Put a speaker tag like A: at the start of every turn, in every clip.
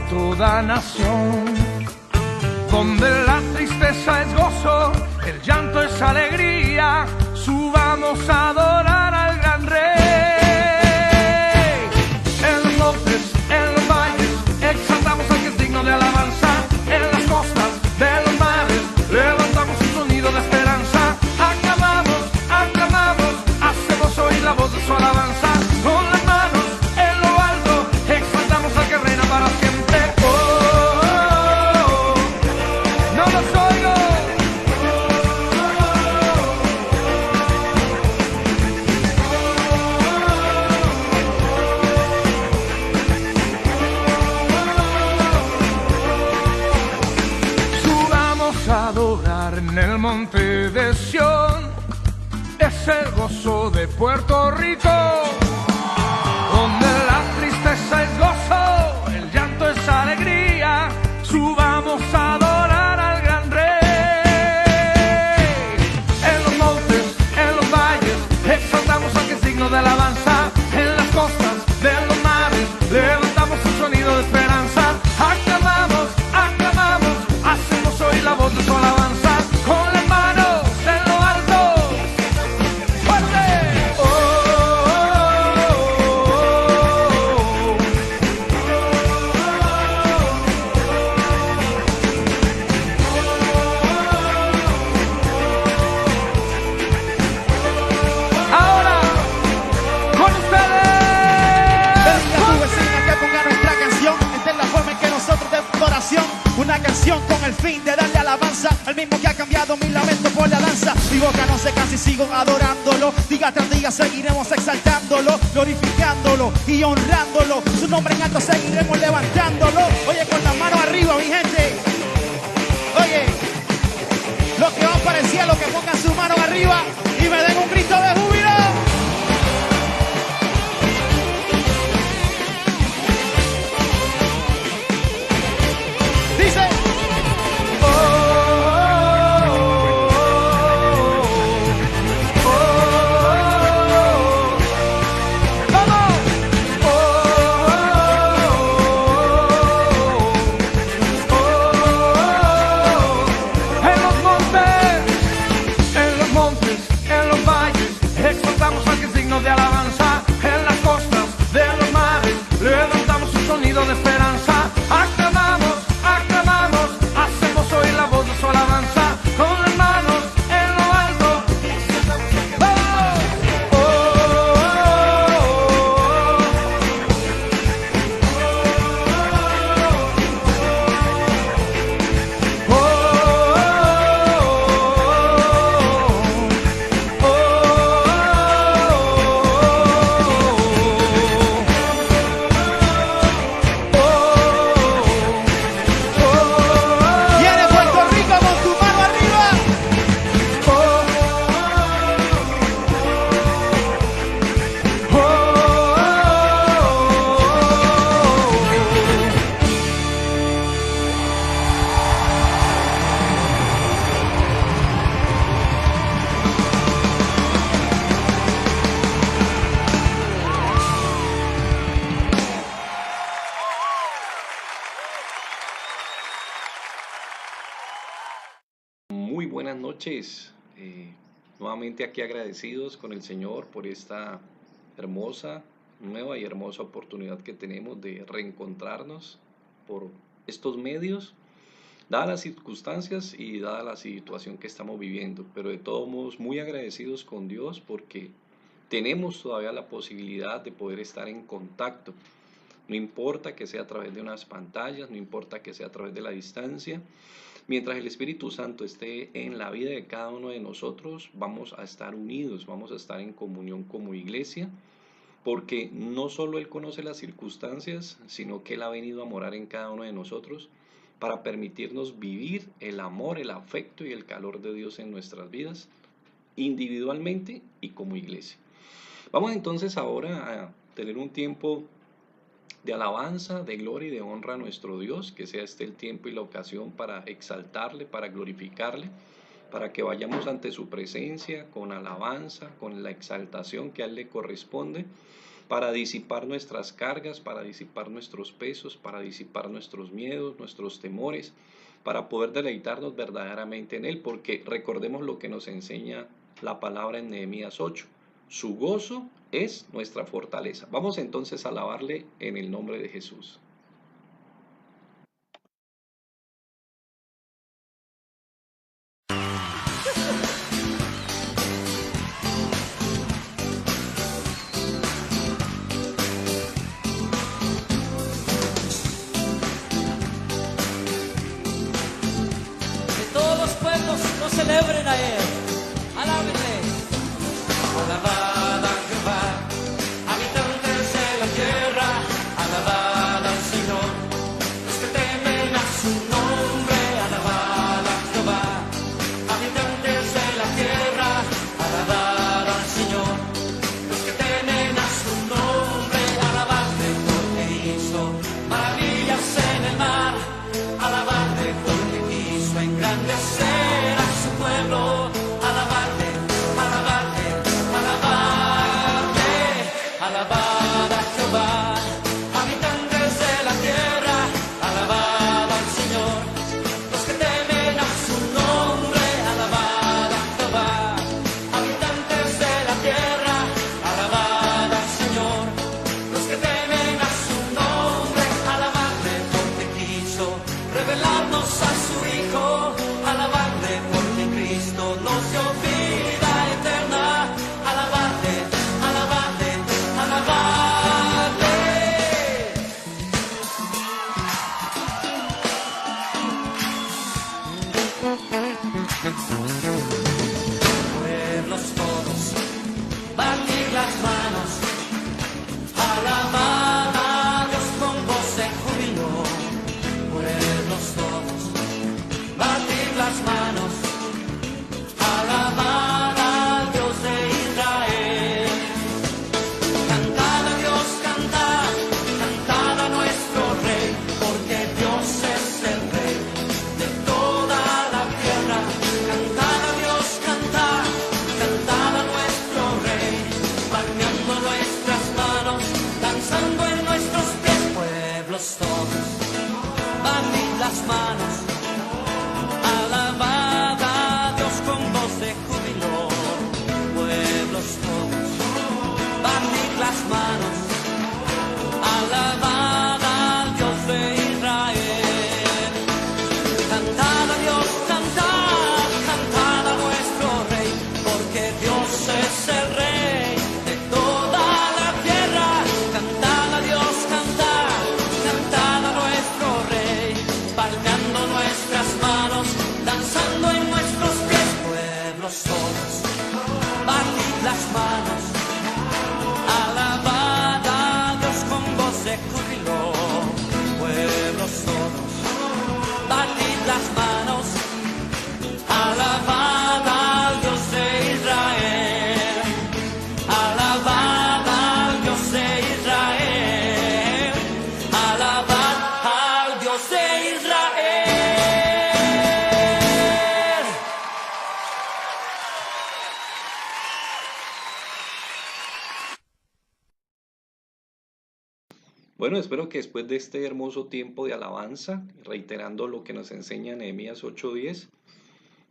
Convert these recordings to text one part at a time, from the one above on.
A: toda nación, donde la tristeza es gozo, el llanto es alegría. Subamos a adorar al gran Rey. En los montes, en los valles, exaltamos al que es digno de alabanza. En las costas de los mares, levantamos un sonido de esperanza. Aclamamos, aclamamos, hacemos oír la voz de su alabanza. Con las manos en lo alto, exaltamos al que reina para siempre. Oh, oh, oh, no los oigo. Subamos a adorar en el monte de Sión, es el gozo de Puerto Rico, donde la tristeza es gozo, el llanto es alegría. Subamos a adorar al gran Rey. En los montes, en los valles, exaltamos al que es digno de alabanza. En las costas de los mares, levantamos un sonido de esperanza. Aclamamos, aclamamos, hacemos oír la voz de su alabanza. Con las manos en lo alto, fuerte. Oh, oh, oh, oh. Ahora, con ustedes.
B: Bendiga a tu vecina que ponga nuestra canción. Esta es la forma en que nosotros de adoración. Una canción con el fin de darle alabanza al mismo que ha cambiado mi lamento por la danza. Mi boca no se cansa y sigo adorándolo. Día tras día seguiremos exaltándolo, glorificándolo y honrándolo. Su nombre en alto seguiremos levantándolo. Oye, con las manos arriba, mi gente. Oye, los que van para el cielo, que pongan sus manos arriba y me den un grito de júbilo. Dice,
A: Oh, oh, oh, oh, oh. ¡Vamos! Oh, oh, oh, oh. En los montes, en los valles, exaltamos al que es digno de alabanza. En las costas de los mares, levantamos un sonido de esperanza. Aclamamos, aclamamos, hacemos oír la voz de su alabanza. Con las manos en lo alto. ¡Vamos! Oh, oh, oh, oh,
B: viene Puerto Rico con tu mano arriba.
C: Muy buenas noches. Nuevamente aquí agradecidos con el Señor por esta hermosa, nueva y hermosa oportunidad que tenemos de reencontrarnos por estos medios, dadas las circunstancias y dada la situación que estamos viviendo. Pero de todos modos muy agradecidos con Dios porque tenemos todavía la posibilidad de poder estar en contacto. No importa que sea a través de unas pantallas, no importa que sea a través de la distancia. Mientras el Espíritu Santo esté en la vida de cada uno de nosotros, vamos a estar unidos, vamos a estar en comunión como iglesia, porque no solo Él conoce las circunstancias, sino que Él ha venido a morar en cada uno de nosotros para permitirnos vivir el amor, el afecto y el calor de Dios en nuestras vidas, individualmente y como iglesia. Vamos entonces ahora a tener un tiempo de alabanza, de gloria y de honra a nuestro Dios, que sea este el tiempo y la ocasión para exaltarle, para glorificarle, para que vayamos ante su presencia con alabanza, con la exaltación que a Él le corresponde, para disipar nuestras cargas, para disipar nuestros pesos, para disipar nuestros miedos, nuestros temores, para poder deleitarnos verdaderamente en Él, porque recordemos lo que nos enseña la palabra en Nehemías 8. Su gozo es nuestra fortaleza. Vamos entonces a alabarle en el nombre de Jesús.
D: Lo celebren a Él, alábenle. Alabad a Jehová, habitantes de la tierra, alabad al Señor, los que temen a su nombre, alabad a Jehová, habitantes de la tierra, alabad al Señor, los que temen a su nombre, alabadle porque hizo maravillas en el mar, alabadle porque quiso engrandecer pueblo, alabarle, alabarle, alabarle, alabad a Jehová, habitantes de la tierra, alabad al Señor, los que temen a su nombre, alabad a Jehová, habitantes de la tierra, alabad al Señor, los que temen a su nombre, alabadle porque quiso revelarnos a su Hijo, alabadle porque Cristo nos dio vida eterna, alabadle, alabadle, alabadle. Pueblos todos, batir las manos, alabad a Dios con voz de júbilo. Pueblos todos, batir las manos, alabad al Dios de Israel. Cantad a Dios, cantad, cantad a nuestro Rey, porque Dios es el Rey de toda la tierra. Cantad a Dios, cantad, cantad a nuestro Rey, palmeando nuestras manos, danzando en nuestros pies. Pueblos todos, batid las manos, alabad a Dios con voz de júbilo. Pueblos todos, batid las manos, alabad al Dios de Israel. Cantad a Dios, cantad, cantad a nuestro Rey, porque Dios es el Rey de toda la tierra. Cantad a Dios, cantad, cantad a nuestro Rey, palmeando nuestras manos, danzando en nuestros pies. Pueblos todos, batid las manos, alabad a Dios con voz de júbilo. Pueblos todos, batid las manos, alabad al Dios de Israel, alabad al Dios de Israel, alabad al Dios de Israel.
C: Bueno, espero que después de este hermoso tiempo de alabanza, reiterando lo que nos enseña Nehemías 8:10,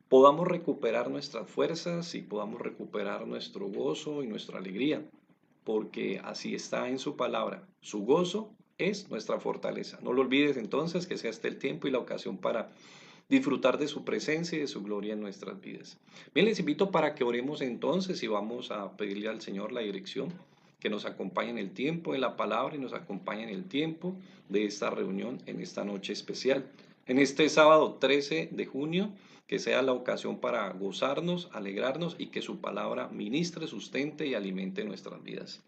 C: podamos recuperar nuestras fuerzas y podamos recuperar nuestro gozo y nuestra alegría, porque así está en su palabra. Su gozo es nuestra fortaleza. No lo olvides entonces, que sea este el tiempo y la ocasión para disfrutar de su presencia y de su gloria en nuestras vidas. Bien, les invito para que oremos entonces y vamos a pedirle al Señor la dirección, que nos acompañe en el tiempo de la palabra y nos acompañe en el tiempo de esta reunión en esta noche especial. En este sábado 13 de junio, que sea la ocasión para gozarnos, alegrarnos y que su palabra ministre, sustente y alimente nuestras vidas.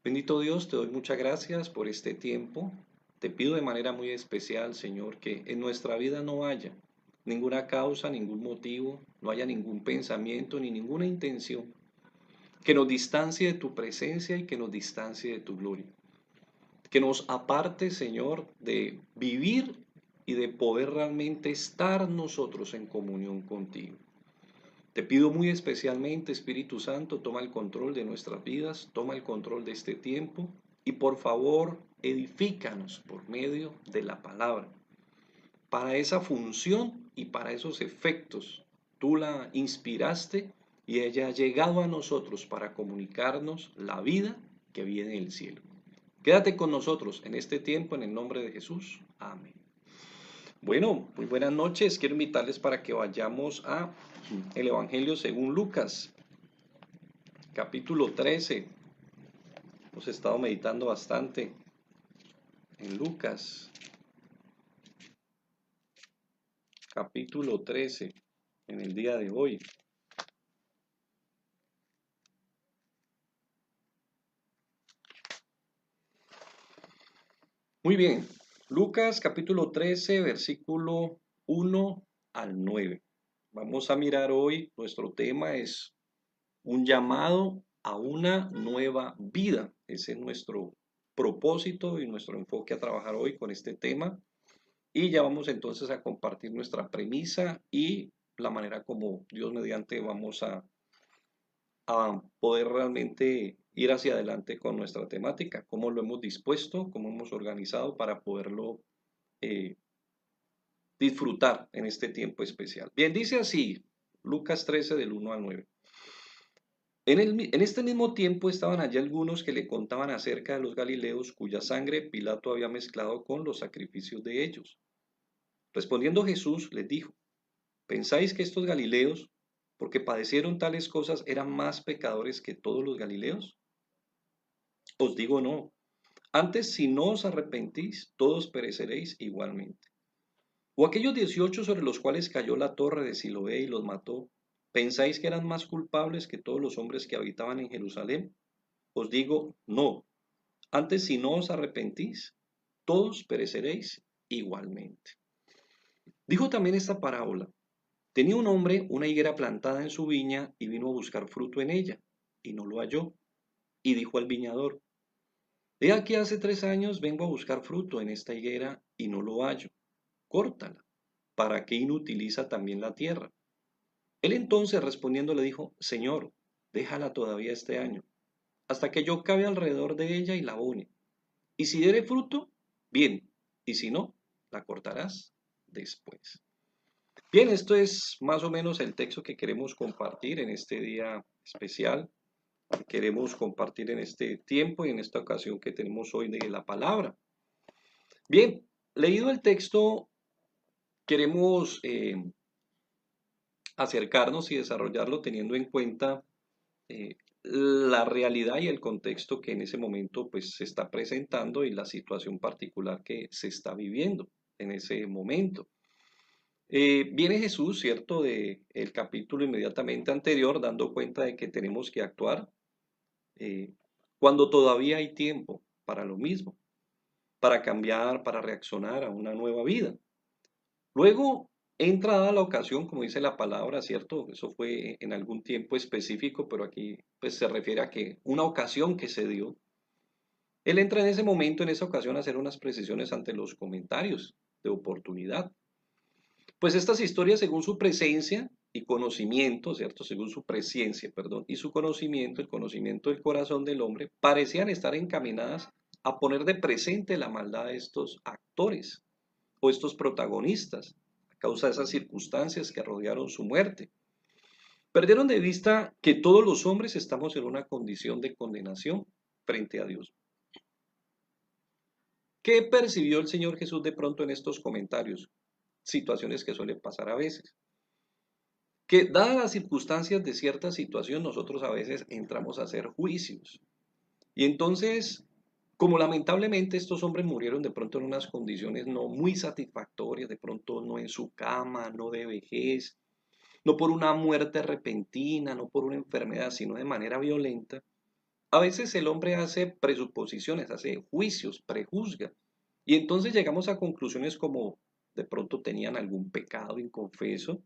C: Bendito Dios, te doy muchas gracias por este tiempo. Te pido de manera muy especial, Señor, que en nuestra vida no haya ninguna causa, ningún motivo, no haya ningún pensamiento ni ninguna intención que nos distancie de tu presencia y que nos distancie de tu gloria. Que nos aparte, Señor, de vivir y de poder realmente estar nosotros en comunión contigo. Te pido muy especialmente, Espíritu Santo, toma el control de nuestras vidas, toma el control de este tiempo y por favor edifícanos por medio de la palabra. Para esa función y para esos efectos, tú la inspiraste y ella ha llegado a nosotros para comunicarnos la vida que viene del cielo. Quédate con nosotros en este tiempo en el nombre de Jesús. Amén. Bueno, muy buenas noches. Quiero invitarles para que vayamos a el Evangelio según Lucas, capítulo 13. Hemos estado meditando bastante en Lucas, capítulo 13, en el día de hoy. Muy bien, Lucas capítulo 13, versículo 1 al 9. Vamos a mirar hoy, nuestro tema es un llamado a una nueva vida. Ese es nuestro propósito y nuestro enfoque a trabajar hoy con este tema. Y ya vamos entonces a compartir nuestra premisa y la manera como Dios mediante vamos a poder realmente ir hacia adelante con nuestra temática, cómo lo hemos dispuesto, cómo hemos organizado para poderlo disfrutar en este tiempo especial. Bien, dice así, Lucas 13 del 1 al 9. En este mismo tiempo estaban allí algunos que le contaban acerca de los galileos cuya sangre Pilato había mezclado con los sacrificios de ellos. Respondiendo Jesús les dijo, ¿pensáis que estos galileos, porque padecieron tales cosas, eran más pecadores que todos los galileos? Os digo no. Antes, si no os arrepentís, todos pereceréis igualmente. ¿O aquellos 18 sobre los cuales cayó la torre de Siloé y los mató, pensáis que eran más culpables que todos los hombres que habitaban en Jerusalén? Os digo no. Antes, si no os arrepentís, todos pereceréis igualmente. Dijo también esta parábola. Tenía un hombre una higuera plantada en su viña y vino a buscar fruto en ella, y no lo halló. Y dijo al viñador, he aquí hace 3 años vengo a buscar fruto en esta higuera y no lo hallo. Córtala, ¿para qué inutiliza también la tierra? Él entonces respondiendo le dijo, Señor, déjala todavía este año, hasta que yo cabe alrededor de ella y la abone. Y si diere fruto, bien, y si no, la cortarás después. Bien, esto es más o menos el texto que queremos compartir en este día especial, que queremos compartir en este tiempo y en esta ocasión que tenemos hoy de la palabra. Bien, leído el texto, queremos acercarnos y desarrollarlo teniendo en cuenta la realidad y el contexto que en ese momento pues se está presentando y la situación particular que se está viviendo en ese momento. Viene Jesús, ¿cierto?, del capítulo inmediatamente anterior, dando cuenta de que tenemos que actuar cuando todavía hay tiempo para lo mismo, para cambiar, para reaccionar a una nueva vida. Luego entra dada la ocasión, como dice la palabra, ¿cierto? Eso fue en algún tiempo específico, pero aquí pues se refiere a que una ocasión que se dio. Él entra en ese momento, en esa ocasión, a hacer unas precisiones ante los comentarios de oportunidad. Pues estas historias, según su presencia y conocimiento, ¿cierto? Según su presencia, perdón, y su conocimiento, el conocimiento del corazón del hombre, parecían estar encaminadas a poner de presente la maldad de estos actores o estos protagonistas, a causa de esas circunstancias que rodearon su muerte. Perdieron de vista que todos los hombres estamos en una condición de condenación frente a Dios. ¿Qué percibió el Señor Jesús de pronto en estos comentarios? Situaciones que suelen pasar a veces. Que dadas las circunstancias de cierta situación, nosotros a veces entramos a hacer juicios. Y entonces, como lamentablemente estos hombres murieron de pronto en unas condiciones no muy satisfactorias, de pronto no en su cama, no de vejez, no por una muerte repentina, no por una enfermedad, sino de manera violenta, a veces el hombre hace presuposiciones, hace juicios, prejuzga. Y entonces llegamos a conclusiones como de pronto tenían algún pecado inconfeso,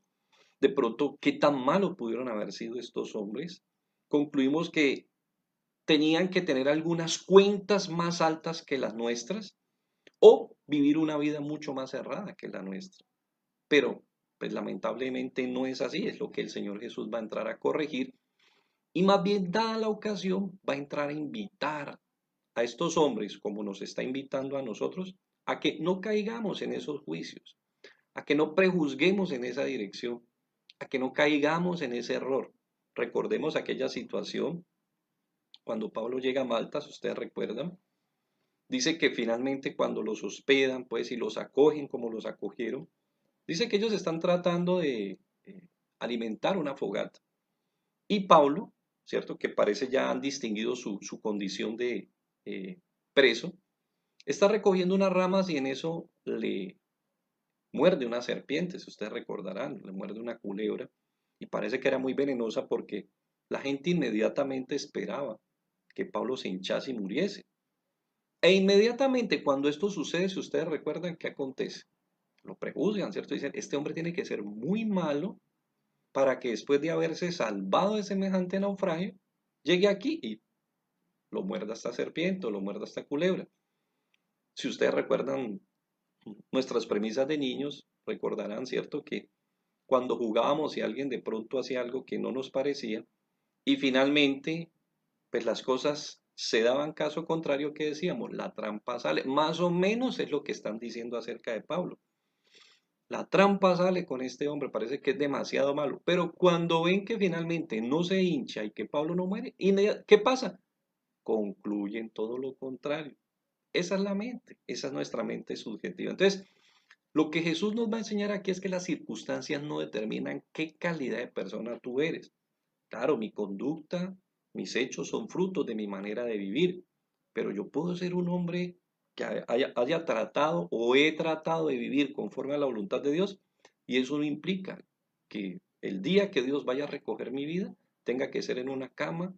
C: de pronto qué tan malos pudieron haber sido estos hombres. Concluimos que tenían que tener algunas cuentas más altas que las nuestras o vivir una vida mucho más errada que la nuestra. Pero pues lamentablemente no es así, es lo que el Señor Jesús va a entrar a corregir y más bien dada la ocasión va a entrar a invitar a estos hombres, como nos está invitando a nosotros, a que no caigamos en esos juicios, a que no prejuzguemos en esa dirección, a que no caigamos en ese error. Recordemos aquella situación cuando Pablo llega a Malta, si ustedes recuerdan, dice que finalmente cuando los hospedan, pues, y los acogen como los acogieron, dice que ellos están tratando de alimentar una fogata. Y Pablo, ¿cierto? Que parece ya han distinguido su condición de preso, está recogiendo unas ramas y en eso le muerde una serpiente, si ustedes recordarán, le muerde una culebra y parece que era muy venenosa porque la gente inmediatamente esperaba que Pablo se hinchase y muriese. E inmediatamente cuando esto sucede, si ustedes recuerdan, ¿qué acontece? Lo prejuzgan, ¿cierto? Dicen, este hombre tiene que ser muy malo para que después de haberse salvado de semejante naufragio, llegue aquí y lo muerda esta serpiente o lo muerda esta culebra. Si ustedes recuerdan nuestras premisas de niños, recordarán, ¿cierto? Que cuando jugábamos y alguien de pronto hacía algo que no nos parecía y finalmente, pues las cosas se daban caso contrario que decíamos, la trampa sale. Más o menos es lo que están diciendo acerca de Pablo. La trampa sale con este hombre, parece que es demasiado malo. Pero cuando ven que finalmente no se hincha y que Pablo no muere, ¿qué pasa? Concluyen todo lo contrario. Esa es la mente, esa es nuestra mente subjetiva. Entonces, lo que Jesús nos va a enseñar aquí es que las circunstancias no determinan qué calidad de persona tú eres. Claro, mi conducta, mis hechos son frutos de mi manera de vivir, pero yo puedo ser un hombre que haya tratado o he tratado de vivir conforme a la voluntad de Dios y eso no implica que el día que Dios vaya a recoger mi vida tenga que ser en una cama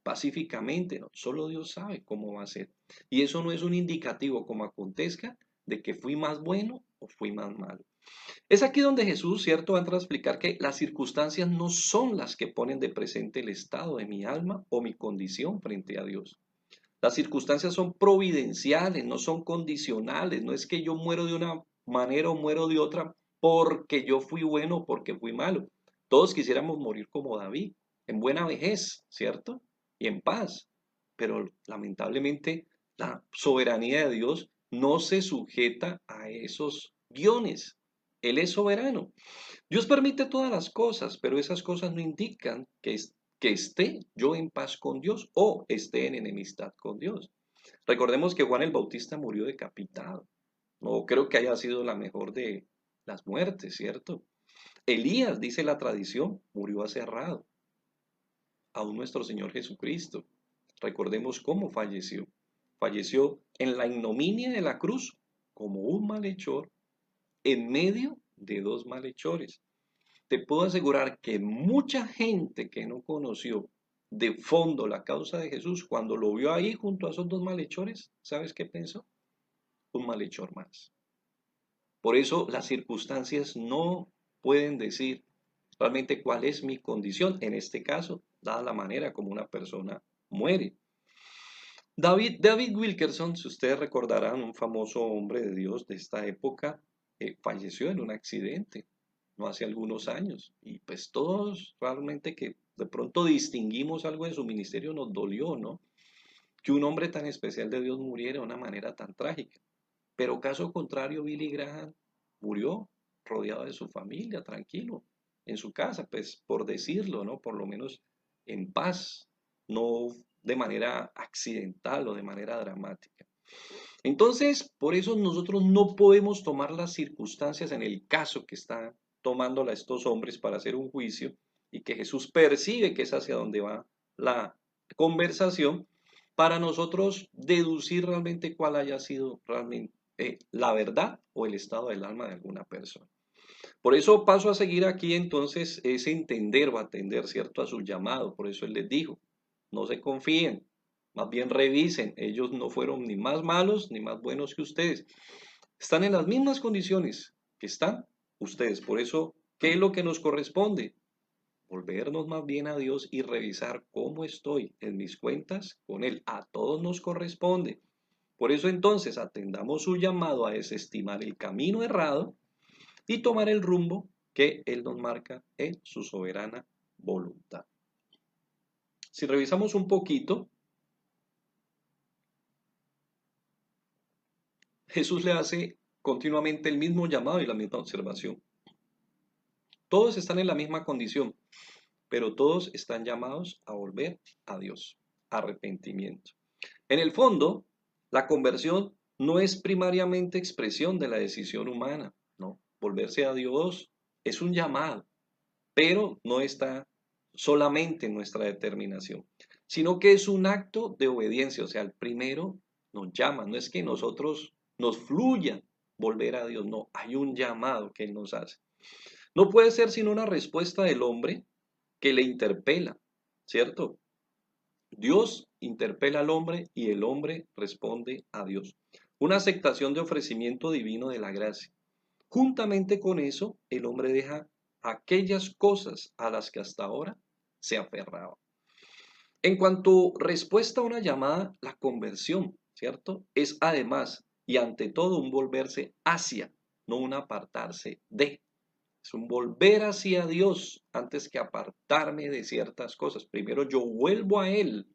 C: pacíficamente, no, solo Dios sabe cómo va a ser. Y eso no es un indicativo como acontezca de que fui más bueno o fui más malo. Es aquí donde Jesús, ¿cierto?, va a entrar a explicar que las circunstancias no son las que ponen de presente el estado de mi alma o mi condición frente a Dios. Las circunstancias son providenciales, no son condicionales. No es que yo muero de una manera o muero de otra porque yo fui bueno o porque fui malo. Todos quisiéramos morir como David, en buena vejez, ¿cierto? Y en paz. Pero lamentablemente la soberanía de Dios no se sujeta a esos guiones. Él es soberano. Dios permite todas las cosas, pero esas cosas no indican que esté yo en paz con Dios o esté en enemistad con Dios. Recordemos que Juan el Bautista murió decapitado. No creo que haya sido la mejor de las muertes, ¿cierto? Elías, dice la tradición, murió aserrado. Aún nuestro Señor Jesucristo. Recordemos cómo falleció. Falleció en la ignominia de la cruz como un malhechor en medio de dos malhechores. Te puedo asegurar que mucha gente que no conoció de fondo la causa de Jesús, cuando lo vio ahí junto a esos dos malhechores, ¿sabes qué pensó? Un malhechor más. Por eso las circunstancias no pueden decir realmente cuál es mi condición, en este caso, dada la manera como una persona muere. David Wilkerson, si ustedes recordarán, un famoso hombre de Dios de esta época, falleció en un accidente no hace algunos años. Y pues todos realmente que de pronto distinguimos algo de su ministerio nos dolió, ¿no? Que un hombre tan especial de Dios muriera de una manera tan trágica. Pero caso contrario, Billy Graham murió rodeado de su familia, tranquilo, en su casa, pues por decirlo, ¿no? Por lo menos en paz, no de manera accidental o de manera dramática. Entonces, por eso nosotros no podemos tomar las circunstancias en el caso que están tomándola estos hombres para hacer un juicio y que Jesús percibe que es hacia donde va la conversación, para nosotros deducir realmente cuál haya sido realmente la verdad o el estado del alma de alguna persona. Por eso paso a seguir aquí entonces es entender o atender, ¿cierto?, a su llamado. Por eso él les dijo, no se confíen, más bien revisen, ellos no fueron ni más malos ni más buenos que ustedes. Están en las mismas condiciones que están ustedes. Por eso, ¿qué es lo que nos corresponde? Volvernos más bien a Dios y revisar cómo estoy en mis cuentas con Él. A todos nos corresponde. Por eso entonces atendamos su llamado a desestimar el camino errado y tomar el rumbo que Él nos marca en su soberana voluntad. Si revisamos un poquito, Jesús le hace continuamente el mismo llamado y la misma observación. Todos están en la misma condición, pero todos están llamados a volver a Dios, arrepentimiento. En el fondo, la conversión no es primariamente expresión de la decisión humana, ¿no? Volverse a Dios es un llamado, pero no está solamente en nuestra determinación, sino que es un acto de obediencia. O sea, el primero nos llama, no es que nosotros nos fluya volver a Dios, no, hay un llamado que Él nos hace. No puede ser sino una respuesta del hombre que le interpela, ¿cierto? Dios interpela al hombre y el hombre responde a Dios. Una aceptación de ofrecimiento divino de la gracia. Juntamente con eso, el hombre deja aquellas cosas a las que hasta ahora se aferraba. En cuanto respuesta a una llamada, la conversión, ¿cierto? Es además y ante todo un volverse hacia, no un apartarse de. Es un volver hacia Dios antes que apartarme de ciertas cosas. Primero yo vuelvo a Él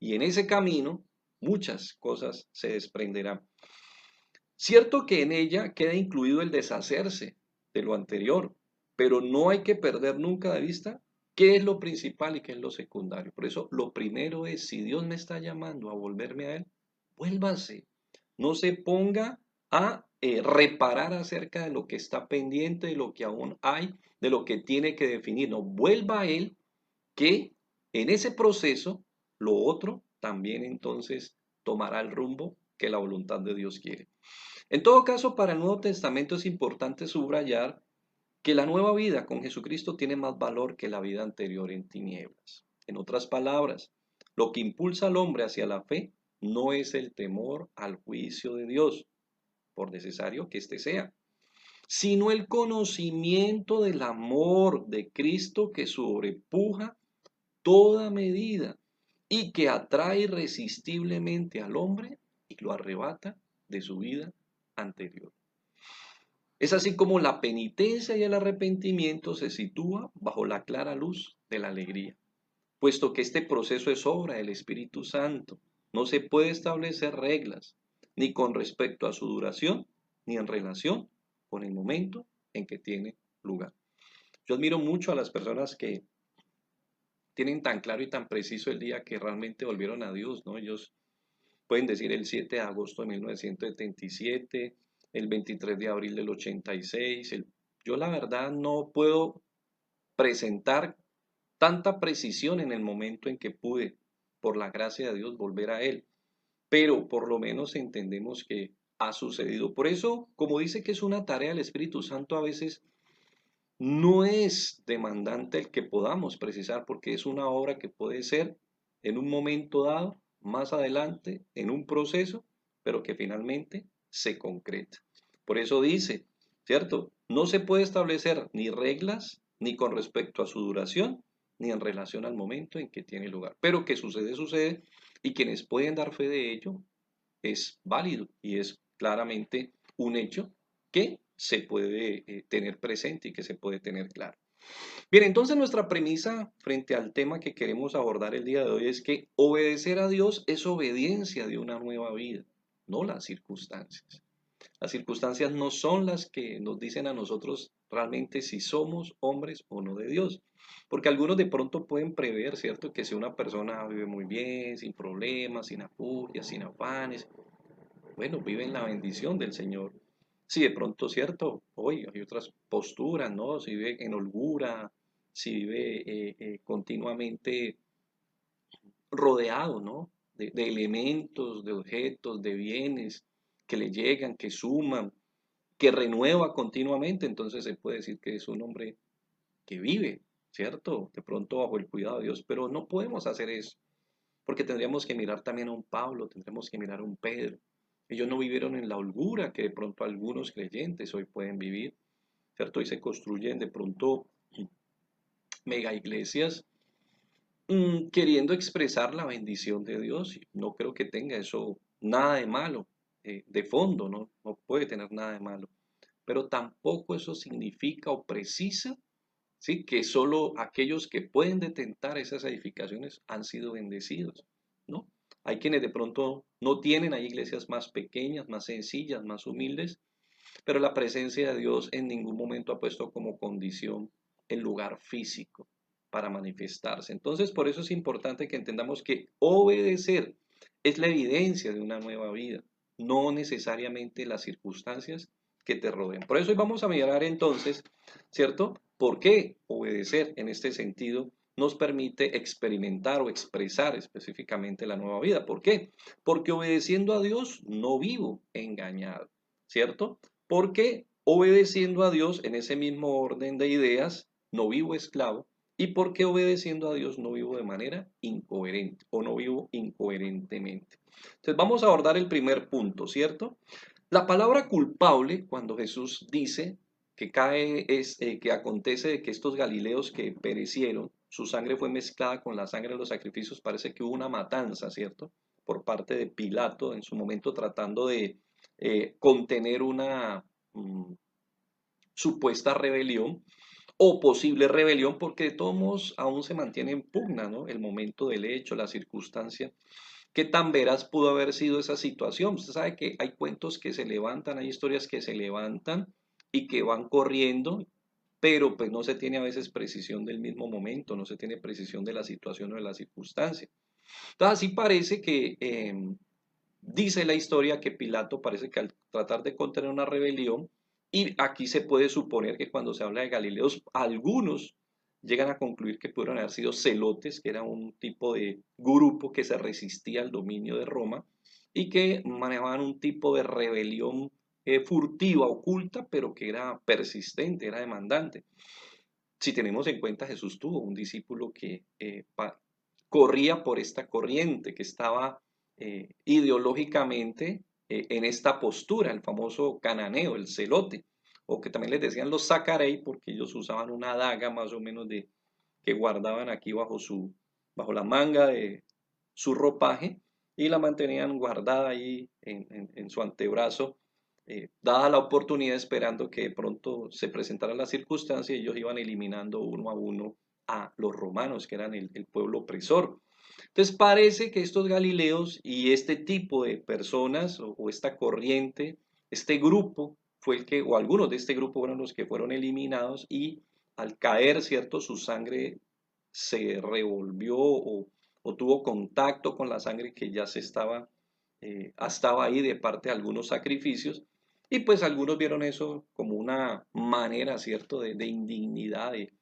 C: y en ese camino muchas cosas se desprenderán. Cierto que en ella queda incluido el deshacerse de lo anterior, pero no hay que perder nunca de vista qué es lo principal y qué es lo secundario. Por eso lo primero es, si Dios me está llamando a volverme a Él, vuélvase. No se ponga a reparar acerca de lo que está pendiente, de lo que aún hay, de lo que tiene que definir. No, vuelva a Él, que en ese proceso lo otro también entonces tomará el rumbo que la voluntad de Dios quiere. En todo caso, para el Nuevo Testamento es importante subrayar que la nueva vida con Jesucristo tiene más valor que la vida anterior en tinieblas. En otras palabras, lo que impulsa al hombre hacia la fe no es el temor al juicio de Dios, por necesario que éste sea, sino el conocimiento del amor de Cristo que sobrepuja toda medida y que atrae irresistiblemente al hombre y lo arrebata de su vida anterior. Es así como la penitencia y el arrepentimiento se sitúa bajo la clara luz de la alegría, puesto que este proceso es obra del Espíritu Santo. No se puede establecer reglas, ni con respecto a su duración, ni en relación con el momento en que tiene lugar. Yo admiro mucho a las personas que tienen tan claro y tan preciso el día que realmente volvieron a Dios, ¿no? Ellos pueden decir el 7 de agosto de 1977, el 23 de abril del 86. Yo la verdad no puedo presentar tanta precisión en el momento en que pude, por la gracia de Dios, volver a Él. Pero por lo menos entendemos que ha sucedido. Por eso, como dice que es una tarea del Espíritu Santo, a veces no es demandante el que podamos precisar, porque es una obra que puede ser en un momento dado, más adelante, en un proceso, pero que finalmente se concreta. Por eso dice, ¿cierto? No se puede establecer ni reglas, ni con respecto a su duración, ni en relación al momento en que tiene lugar. Pero que sucede, sucede, y quienes pueden dar fe de ello es válido y es claramente un hecho que se puede tener presente y que se puede tener claro. Bien, entonces nuestra premisa frente al tema que queremos abordar el día de hoy es que obedecer a Dios es obediencia de una nueva vida, no las circunstancias. Las circunstancias no son las que nos dicen a nosotros realmente si somos hombres o no de Dios. Porque algunos de pronto pueden prever, ¿cierto? Que si una persona vive muy bien, sin problemas, sin apurias, sin afanes, bueno, vive en la bendición del Señor. Si de pronto, ¿cierto? Hoy hay otras posturas, ¿no? Si vive en holgura, si vive continuamente rodeado, ¿no? De elementos, de objetos, de bienes que le llegan, que suman, que renueva continuamente, entonces se puede decir que es un hombre que vive, ¿cierto? De pronto bajo el cuidado de Dios, pero no podemos hacer eso, porque tendríamos que mirar también a un Pablo, tendríamos que mirar a un Pedro. Ellos no vivieron en la holgura que de pronto algunos creyentes hoy pueden vivir, ¿cierto? Y se construyen de pronto mega iglesias queriendo expresar la bendición de Dios. No creo que tenga eso nada de malo, de fondo, ¿no? No puede tener nada de malo. pero tampoco eso significa o precisa, ¿sí?, que solo aquellos que pueden detentar esas edificaciones han sido bendecidos, ¿no? Hay quienes de pronto no tienen, hay iglesias más pequeñas, más sencillas, más humildes, pero la presencia de Dios en ningún momento ha puesto como condición el lugar físico para manifestarse. Entonces, por eso es importante que entendamos que obedecer es la evidencia de una nueva vida, no necesariamente las circunstancias que te rodeen. Por eso hoy vamos a mirar entonces, ¿cierto? ¿Por qué obedecer en este sentido nos permite experimentar o expresar específicamente la nueva vida? ¿Por qué? Porque obedeciendo a Dios no vivo engañado, ¿cierto? Porque obedeciendo a Dios en ese mismo orden de ideas no vivo esclavo, y porque obedeciendo a Dios no vivo de manera incoherente o no vivo incoherentemente. Entonces vamos a abordar el primer punto, ¿cierto? La palabra culpable, cuando Jesús dice que que acontece de que estos galileos que perecieron, su sangre fue mezclada con la sangre de los sacrificios, parece que hubo una matanza, ¿cierto?, por parte de Pilato en su momento tratando de contener una supuesta rebelión o posible rebelión, porque de todos modos aún se mantiene en pugna, ¿no?, el momento del hecho, la circunstancia. ¿Qué tan veraz pudo haber sido esa situación? Usted sabe que hay cuentos que se levantan, hay historias que se levantan y que van corriendo, pero pues no se tiene a veces precisión del mismo momento, no se tiene precisión de la situación o de la circunstancia. Entonces así parece que dice la historia que Pilato parece que al tratar de contener una rebelión, y aquí se puede suponer que cuando se habla de Galileos, algunos llegan a concluir que pudieron haber sido celotes, que era un tipo de grupo que se resistía al dominio de Roma y que manejaban un tipo de rebelión furtiva, oculta, pero que era persistente, era demandante. Si tenemos en cuenta, Jesús tuvo un discípulo que corría por esta corriente, que estaba ideológicamente en esta postura, el famoso cananeo, el celote, o que también les decían los sacarei, porque ellos usaban una daga más o menos que guardaban aquí bajo la manga de su ropaje y la mantenían guardada ahí en su antebrazo, dada la oportunidad, esperando que de pronto se presentara la circunstancia y ellos iban eliminando uno a uno a los romanos, que eran el pueblo opresor. Entonces parece que estos galileos y este tipo de personas o esta corriente, este grupo, fue el que, o algunos de este grupo fueron los que fueron eliminados y al caer, ¿cierto?, su sangre se revolvió o tuvo contacto con la sangre que ya estaba ahí de parte de algunos sacrificios, y pues algunos vieron eso como una manera, ¿cierto?, de indignidad, de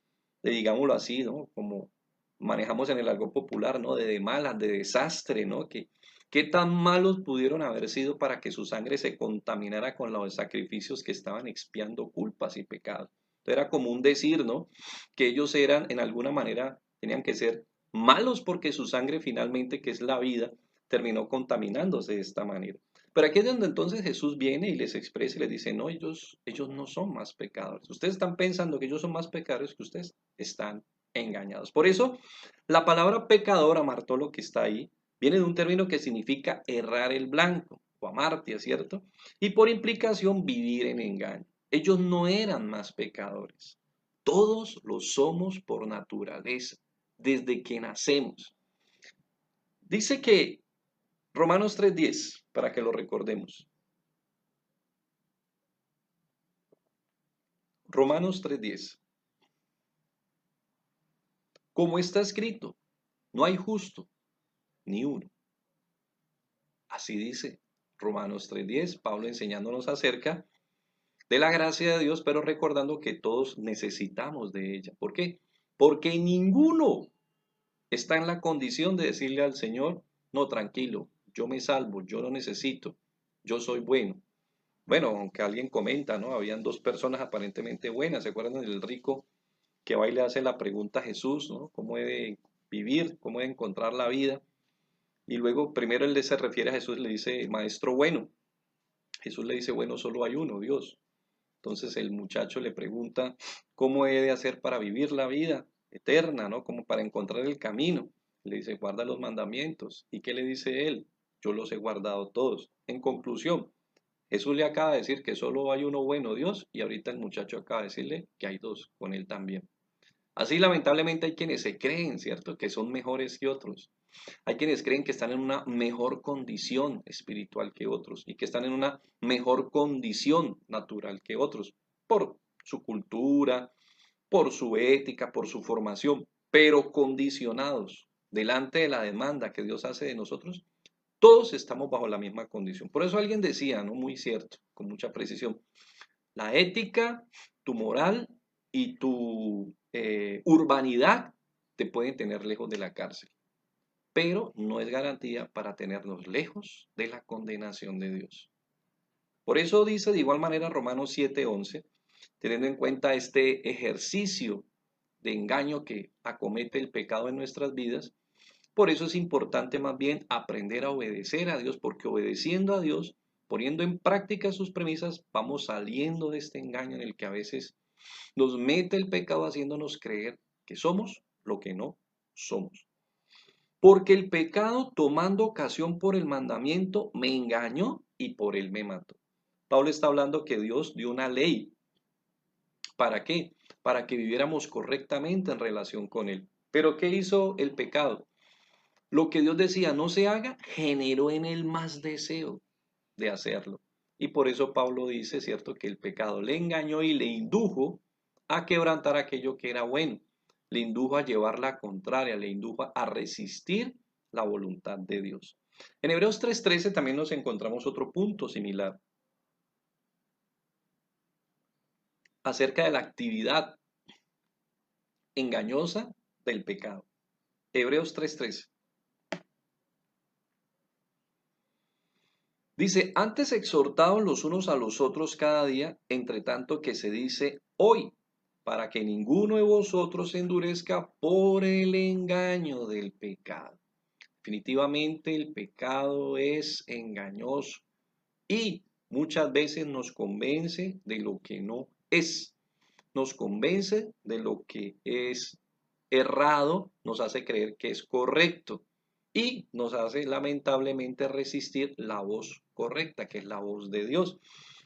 C: digámoslo así, ¿no?, como manejamos en el algo popular, ¿no?, de malas, de desastre, ¿no?, que qué tan malos pudieron haber sido para que su sangre se contaminara con los sacrificios que estaban expiando culpas y pecados. Entonces era como un decir, ¿no?, que ellos eran, en alguna manera, tenían que ser malos porque su sangre finalmente, que es la vida, terminó contaminándose de esta manera. Pero aquí es donde entonces Jesús viene y les expresa y les dice, no, ellos no son más pecadores. Ustedes están pensando que ellos son más pecadores, que ustedes están engañados. Por eso, la palabra pecador, amartolo, que está ahí, viene de un término que significa errar el blanco, o amartia, ¿cierto? Y por implicación, vivir en engaño. Ellos no eran más pecadores. Todos lo somos por naturaleza, desde que nacemos. Dice que Romanos 3:10, para que lo recordemos. Romanos 3:10. Como está escrito, no hay justo, ni uno. Así dice Romanos 3:10, Pablo enseñándonos acerca de la gracia de Dios, pero recordando que todos necesitamos de ella. ¿Por qué? Porque ninguno está en la condición de decirle al Señor, no, tranquilo, yo me salvo, yo no necesito, yo soy bueno. Bueno, aunque alguien comenta, ¿no? Habían dos personas aparentemente buenas, ¿se acuerdan del rico que va y le hace la pregunta a Jesús, ¿no? ¿Cómo debe vivir? ¿Cómo debe encontrar la vida? Y luego primero él se refiere a Jesús, le dice, maestro bueno. Jesús le dice, bueno, solo hay uno, Dios. Entonces el muchacho le pregunta, ¿cómo he de hacer para vivir la vida eterna, ¿no? Como para encontrar el camino. Le dice, guarda los mandamientos. ¿Y qué le dice él? Yo los he guardado todos. En conclusión, Jesús le acaba de decir que solo hay uno bueno, Dios, y ahorita el muchacho acaba de decirle que hay dos con él también. Así lamentablemente hay quienes se creen, ¿cierto?, que son mejores que otros. Hay quienes creen que están en una mejor condición espiritual que otros y que están en una mejor condición natural que otros por su cultura, por su ética, por su formación, pero condicionados delante de la demanda que Dios hace de nosotros. Todos estamos bajo la misma condición. Por eso alguien decía, ¿no?, muy cierto, con mucha precisión, la ética, tu moral y tu urbanidad te pueden tener lejos de la cárcel, pero no es garantía para tenernos lejos de la condenación de Dios. Por eso dice de igual manera Romanos 7:11, teniendo en cuenta este ejercicio de engaño que acomete el pecado en nuestras vidas, por eso es importante más bien aprender a obedecer a Dios, porque obedeciendo a Dios, poniendo en práctica sus premisas, vamos saliendo de este engaño en el que a veces nos mete el pecado haciéndonos creer que somos lo que no somos. Porque el pecado, tomando ocasión por el mandamiento, me engañó y por él me mató. Pablo está hablando que Dios dio una ley. ¿Para qué? Para que viviéramos correctamente en relación con él. Pero ¿qué hizo el pecado? Lo que Dios decía no se haga, generó en él más deseo de hacerlo. Y por eso Pablo dice, ¿cierto?, que el pecado le engañó y le indujo a quebrantar aquello que era bueno. Le indujo a llevar la contraria, le indujo a resistir la voluntad de Dios. En Hebreos 3:13 también nos encontramos otro punto similar acerca de la actividad engañosa del pecado. Hebreos 3:13. Dice, antes exhortados los unos a los otros cada día, entre tanto que se dice hoy, para que ninguno de vosotros se endurezca por el engaño del pecado. Definitivamente el pecado es engañoso y muchas veces nos convence de lo que no es. Nos convence de lo que es errado, nos hace creer que es correcto y nos hace lamentablemente resistir la voz correcta, que es la voz de Dios.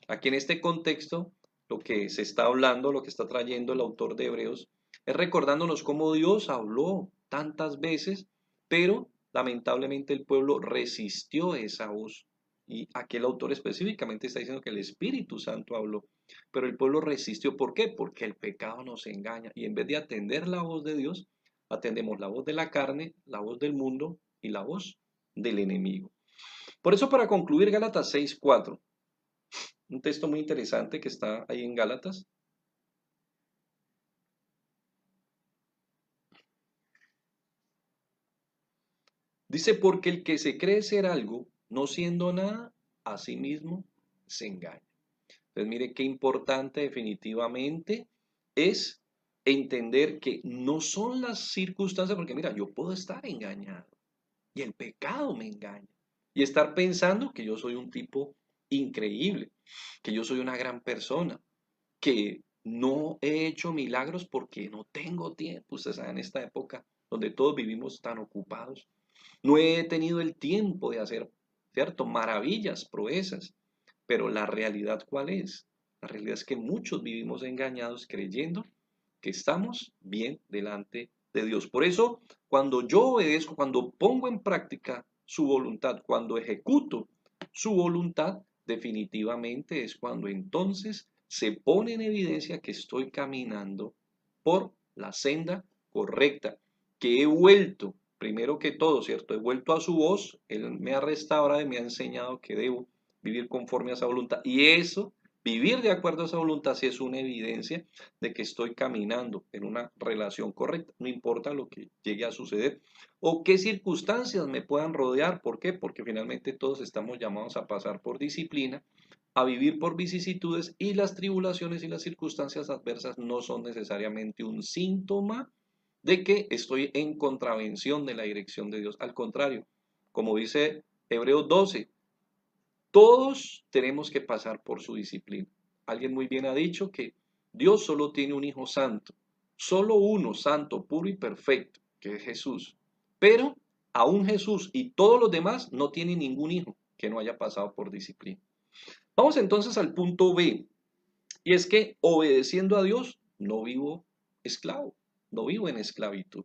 C: Aquí en este contexto, lo que se está hablando, lo que está trayendo el autor de Hebreos, es recordándonos cómo Dios habló tantas veces, pero lamentablemente el pueblo resistió esa voz. Y aquí el autor específicamente está diciendo que el Espíritu Santo habló, pero el pueblo resistió. ¿Por qué? Porque el pecado nos engaña y en vez de atender la voz de Dios, atendemos la voz de la carne, la voz del mundo y la voz del enemigo. Por eso, para concluir, Gálatas 6:4, un texto muy interesante que está ahí en Gálatas. Dice, porque el que se cree ser algo, no siendo nada, a sí mismo se engaña. Entonces, mire qué importante definitivamente es entender que no son las circunstancias, porque mira, yo puedo estar engañado y el pecado me engaña y estar pensando que yo soy un tipo increíble, que yo soy una gran persona, que no he hecho milagros porque no tengo tiempo. Ustedes saben, en esta época donde todos vivimos tan ocupados, no he tenido el tiempo de hacer, ¿cierto?, maravillas, proezas. Pero la realidad, ¿cuál es? La realidad es que muchos vivimos engañados creyendo que estamos bien delante de Dios. Por eso, cuando yo obedezco, cuando pongo en práctica su voluntad, cuando ejecuto su voluntad, definitivamente es cuando entonces se pone en evidencia que estoy caminando por la senda correcta, que he vuelto, primero que todo, ¿cierto? He vuelto a su voz, Él me ha restaurado y me ha enseñado que debo vivir conforme a esa voluntad. Y eso, vivir de acuerdo a esa voluntad, sí es una evidencia de que estoy caminando en una relación correcta. No importa lo que llegue a suceder o qué circunstancias me puedan rodear. ¿Por qué? Porque finalmente todos estamos llamados a pasar por disciplina, a vivir por vicisitudes, y las tribulaciones y las circunstancias adversas no son necesariamente un síntoma de que estoy en contravención de la dirección de Dios. Al contrario, como dice Hebreos 12, todos tenemos que pasar por su disciplina. Alguien muy bien ha dicho que Dios solo tiene un hijo santo, solo uno santo, puro y perfecto, que es Jesús. Pero aún Jesús y todos los demás no tienen ningún hijo que no haya pasado por disciplina. Vamos entonces al punto B, y es que obedeciendo a Dios no vivo esclavo, no vivo en esclavitud.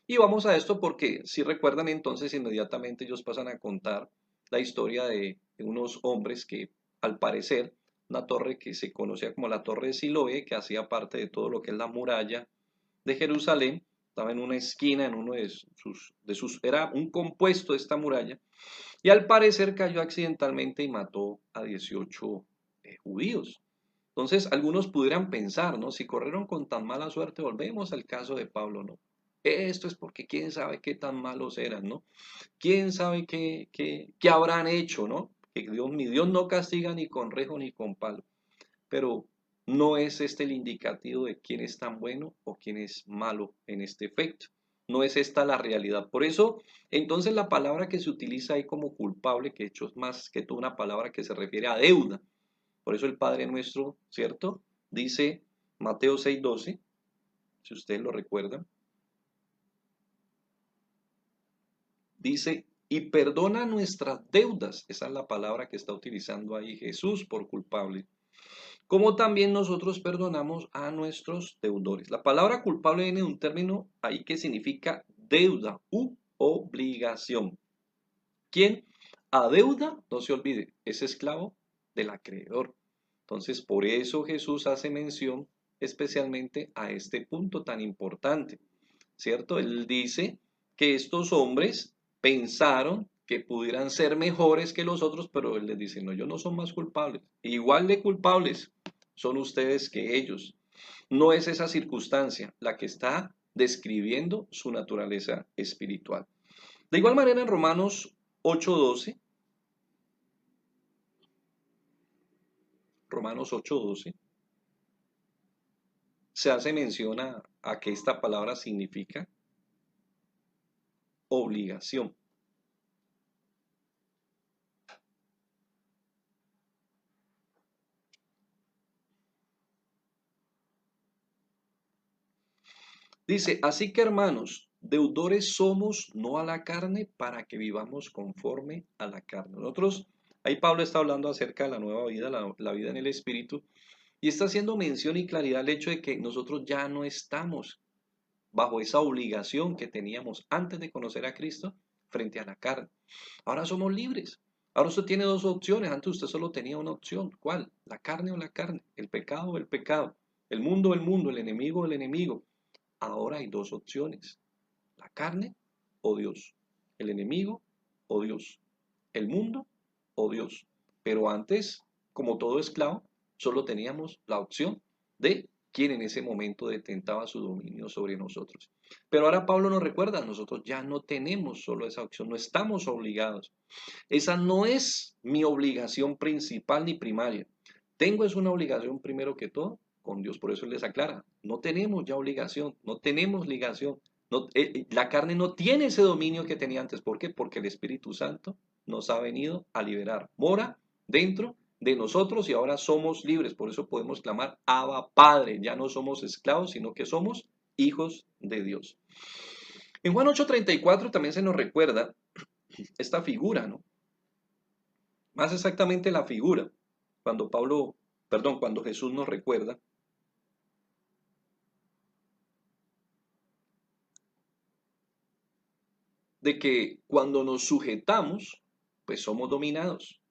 C: Y vamos a esto porque si recuerdan entonces inmediatamente ellos pasan a contar la historia de unos hombres que al parecer una torre que se conocía como la Torre de Siloé, que hacía parte de todo lo que es la muralla de Jerusalén, estaba en una esquina, en uno era un compuesto de esta muralla, y al parecer cayó accidentalmente y mató a 18 judíos. Entonces, algunos pudieran pensar, ¿no? Si corrieron con tan mala suerte, volvemos al caso de Pablo, ¿no? Esto es porque quién sabe qué tan malos eran, ¿no? ¿Quién sabe qué habrán hecho, ¿no? Que Dios, mi Dios no castiga ni con rejo ni con palo. Pero no es este el indicativo de quién es tan bueno o quién es malo en este efecto. No es esta la realidad. Por eso, entonces la palabra que se utiliza ahí como culpable, que de hecho es más que todo una palabra que se refiere a deuda. Por eso el Padre Nuestro, ¿cierto? Dice Mateo 6:12, si ustedes lo recuerdan. Dice, y perdona nuestras deudas. Esa es la palabra que está utilizando ahí Jesús por culpable. Como también nosotros perdonamos a nuestros deudores. La palabra culpable viene de un término ahí que significa deuda u obligación. ¿Quién adeuda? No se olvide, es esclavo del acreedor. Entonces, por eso Jesús hace mención especialmente a este punto tan importante, ¿cierto? Él dice que estos hombres pensaron que pudieran ser mejores que los otros, pero él les dice, no, ellos no son más culpables. Igual de culpables son ustedes que ellos. No es esa circunstancia la que está describiendo su naturaleza espiritual. De igual manera en Romanos 8:12, Romanos 8:12, se hace mención a que esta palabra significa obligación. Dice, así que hermanos, deudores somos no a la carne para que vivamos conforme a la carne. Nosotros, ahí Pablo está hablando acerca de la nueva vida, la vida en el Espíritu, y está haciendo mención y claridad al hecho de que nosotros ya no estamos bajo esa obligación que teníamos antes de conocer a Cristo frente a la carne. Ahora somos libres. Ahora usted tiene dos opciones. Antes usted solo tenía una opción. ¿Cuál? La carne o la carne. El pecado o el pecado. El mundo o el mundo. El enemigo o el enemigo. Ahora hay dos opciones. La carne o Dios. El enemigo o Dios. El mundo o Dios. Pero antes, como todo esclavo, solo teníamos la opción de quien en ese momento detentaba su dominio sobre nosotros. Pero ahora Pablo nos recuerda, nosotros ya no tenemos solo esa opción, no estamos obligados. Esa no es mi obligación principal ni primaria. Tengo es una obligación primero que todo con Dios. Por eso Él les aclara, no tenemos ya obligación, no tenemos ligación. No, la carne no tiene ese dominio que tenía antes. ¿Por qué? Porque el Espíritu Santo nos ha venido a liberar. Mora dentro de nosotros y ahora somos libres. Por eso podemos clamar, Abba Padre. Ya no somos esclavos, sino que somos hijos de Dios. En Juan 8:34 también se nos recuerda esta figura, ¿no? Más exactamente la figura, cuando Jesús nos recuerda de que cuando nos sujetamos, pues somos dominados.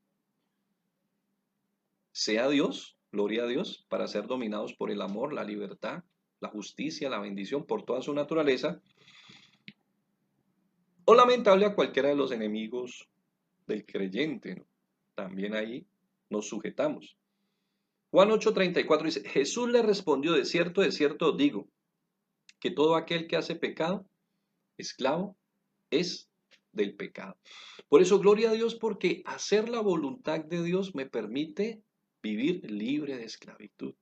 C: Sea Dios, gloria a Dios, para ser dominados por el amor, la libertad, la justicia, la bendición, por toda su naturaleza, o lamentable a cualquiera de los enemigos del creyente, ¿no? También ahí nos sujetamos. Juan 8:34 dice, Jesús le respondió, de cierto os digo, que todo aquel que hace pecado, esclavo, es del pecado. Por eso, gloria a Dios, porque hacer la voluntad de Dios me permite vivir libre de esclavitud.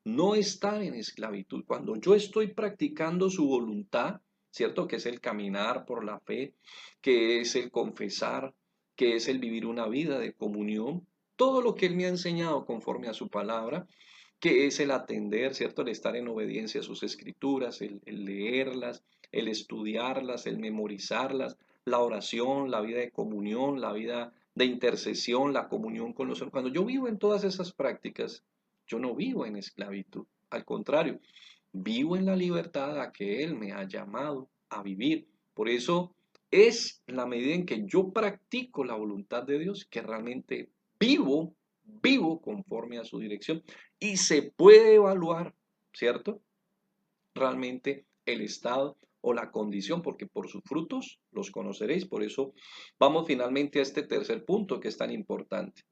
C: No estar en esclavitud. Cuando yo estoy practicando su voluntad, ¿cierto? Que es el caminar por la fe, que es el confesar, que es el vivir una vida de comunión, todo lo que Él me ha enseñado conforme a su palabra, que es el atender, ¿cierto? El estar en obediencia a sus escrituras, el leerlas, el estudiarlas, el memorizarlas, la oración, la vida de comunión, la vida de intercesión, la comunión con los otros. Cuando yo vivo en todas esas prácticas, yo no vivo en esclavitud. Al contrario, vivo en la libertad a que Él me ha llamado a vivir. Por eso es la medida en que yo practico la voluntad de Dios que realmente vivo conforme a su dirección. Y se puede evaluar, ¿cierto? Realmente el estado o la condición, porque por sus frutos los conoceréis. Por eso vamos finalmente a este tercer punto que es tan importante,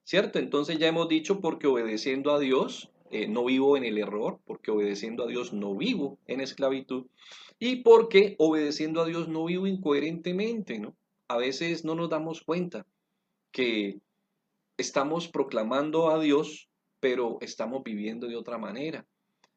C: ¿cierto? Entonces ya hemos dicho, porque obedeciendo a Dios no vivo en el error, porque obedeciendo a Dios no vivo en esclavitud, y porque obedeciendo a Dios no vivo incoherentemente, ¿no? A veces no nos damos cuenta que estamos proclamando a Dios, pero estamos viviendo de otra manera.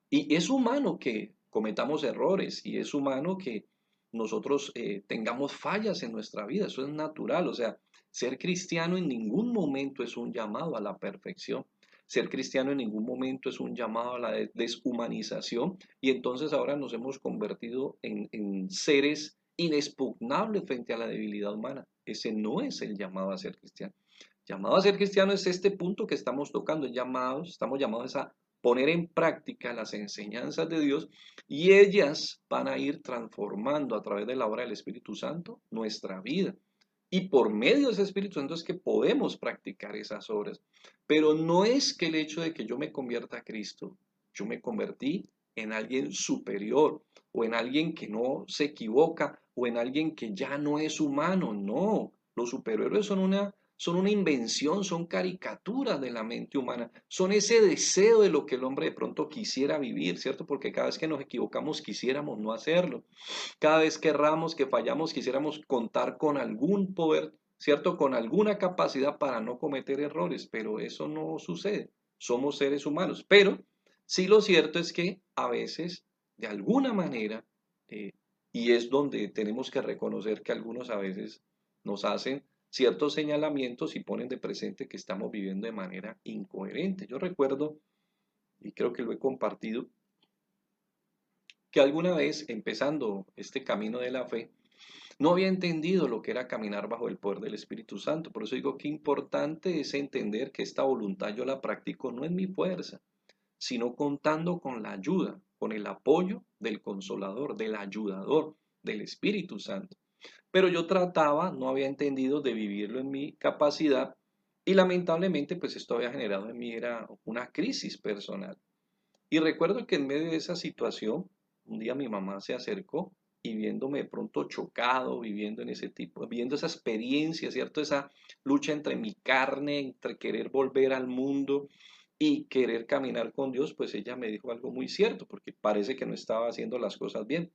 C: Y es humano que cometamos errores y es humano que nosotros tengamos fallas en nuestra vida, eso es natural. O sea, ser cristiano en ningún momento es un llamado a la perfección. Ser cristiano en ningún momento es un llamado a la deshumanización, y entonces ahora nos hemos convertido en seres inexpugnables frente a la debilidad humana. Ese no es el llamado a ser cristiano. Llamado a ser cristiano es este punto que estamos tocando. Estamos llamados a poner en práctica las enseñanzas de Dios, y ellas van a ir transformando a través de la obra del Espíritu Santo nuestra vida. Y por medio de ese Espíritu Santo es que podemos practicar esas obras. Pero no es que el hecho de que yo me convierta a Cristo, yo me convertí en alguien superior, o en alguien que no se equivoca, o en alguien que ya no es humano. No, los superhéroes son una invención, son caricaturas de la mente humana, son ese deseo de lo que el hombre de pronto quisiera vivir, ¿cierto? Porque cada vez que nos equivocamos quisiéramos no hacerlo. Cada vez que erramos, que fallamos, quisiéramos contar con algún poder, ¿cierto? Con alguna capacidad para no cometer errores, pero eso no sucede. Somos seres humanos. Pero sí, lo cierto es que a veces, de alguna manera, y es donde tenemos que reconocer que algunos a veces nos hacen ciertos señalamientos y ponen de presente que estamos viviendo de manera incoherente. Yo recuerdo, y creo que lo he compartido, que alguna vez, empezando este camino de la fe, no había entendido lo que era caminar bajo el poder del Espíritu Santo. Por eso digo que importante es entender que esta voluntad yo la practico no en mi fuerza, sino contando con la ayuda, con el apoyo del Consolador, del Ayudador, del Espíritu Santo. Pero yo trataba, no había entendido, de vivirlo en mi capacidad, y lamentablemente pues esto había generado en mí era una crisis personal. Y recuerdo que en medio de esa situación, un día mi mamá se acercó y viéndome de pronto chocado, viviendo en ese tipo, viendo esa experiencia, ¿cierto? Esa lucha entre mi carne, entre querer volver al mundo y querer caminar con Dios, pues ella me dijo algo muy cierto, porque parece que no estaba haciendo las cosas bien.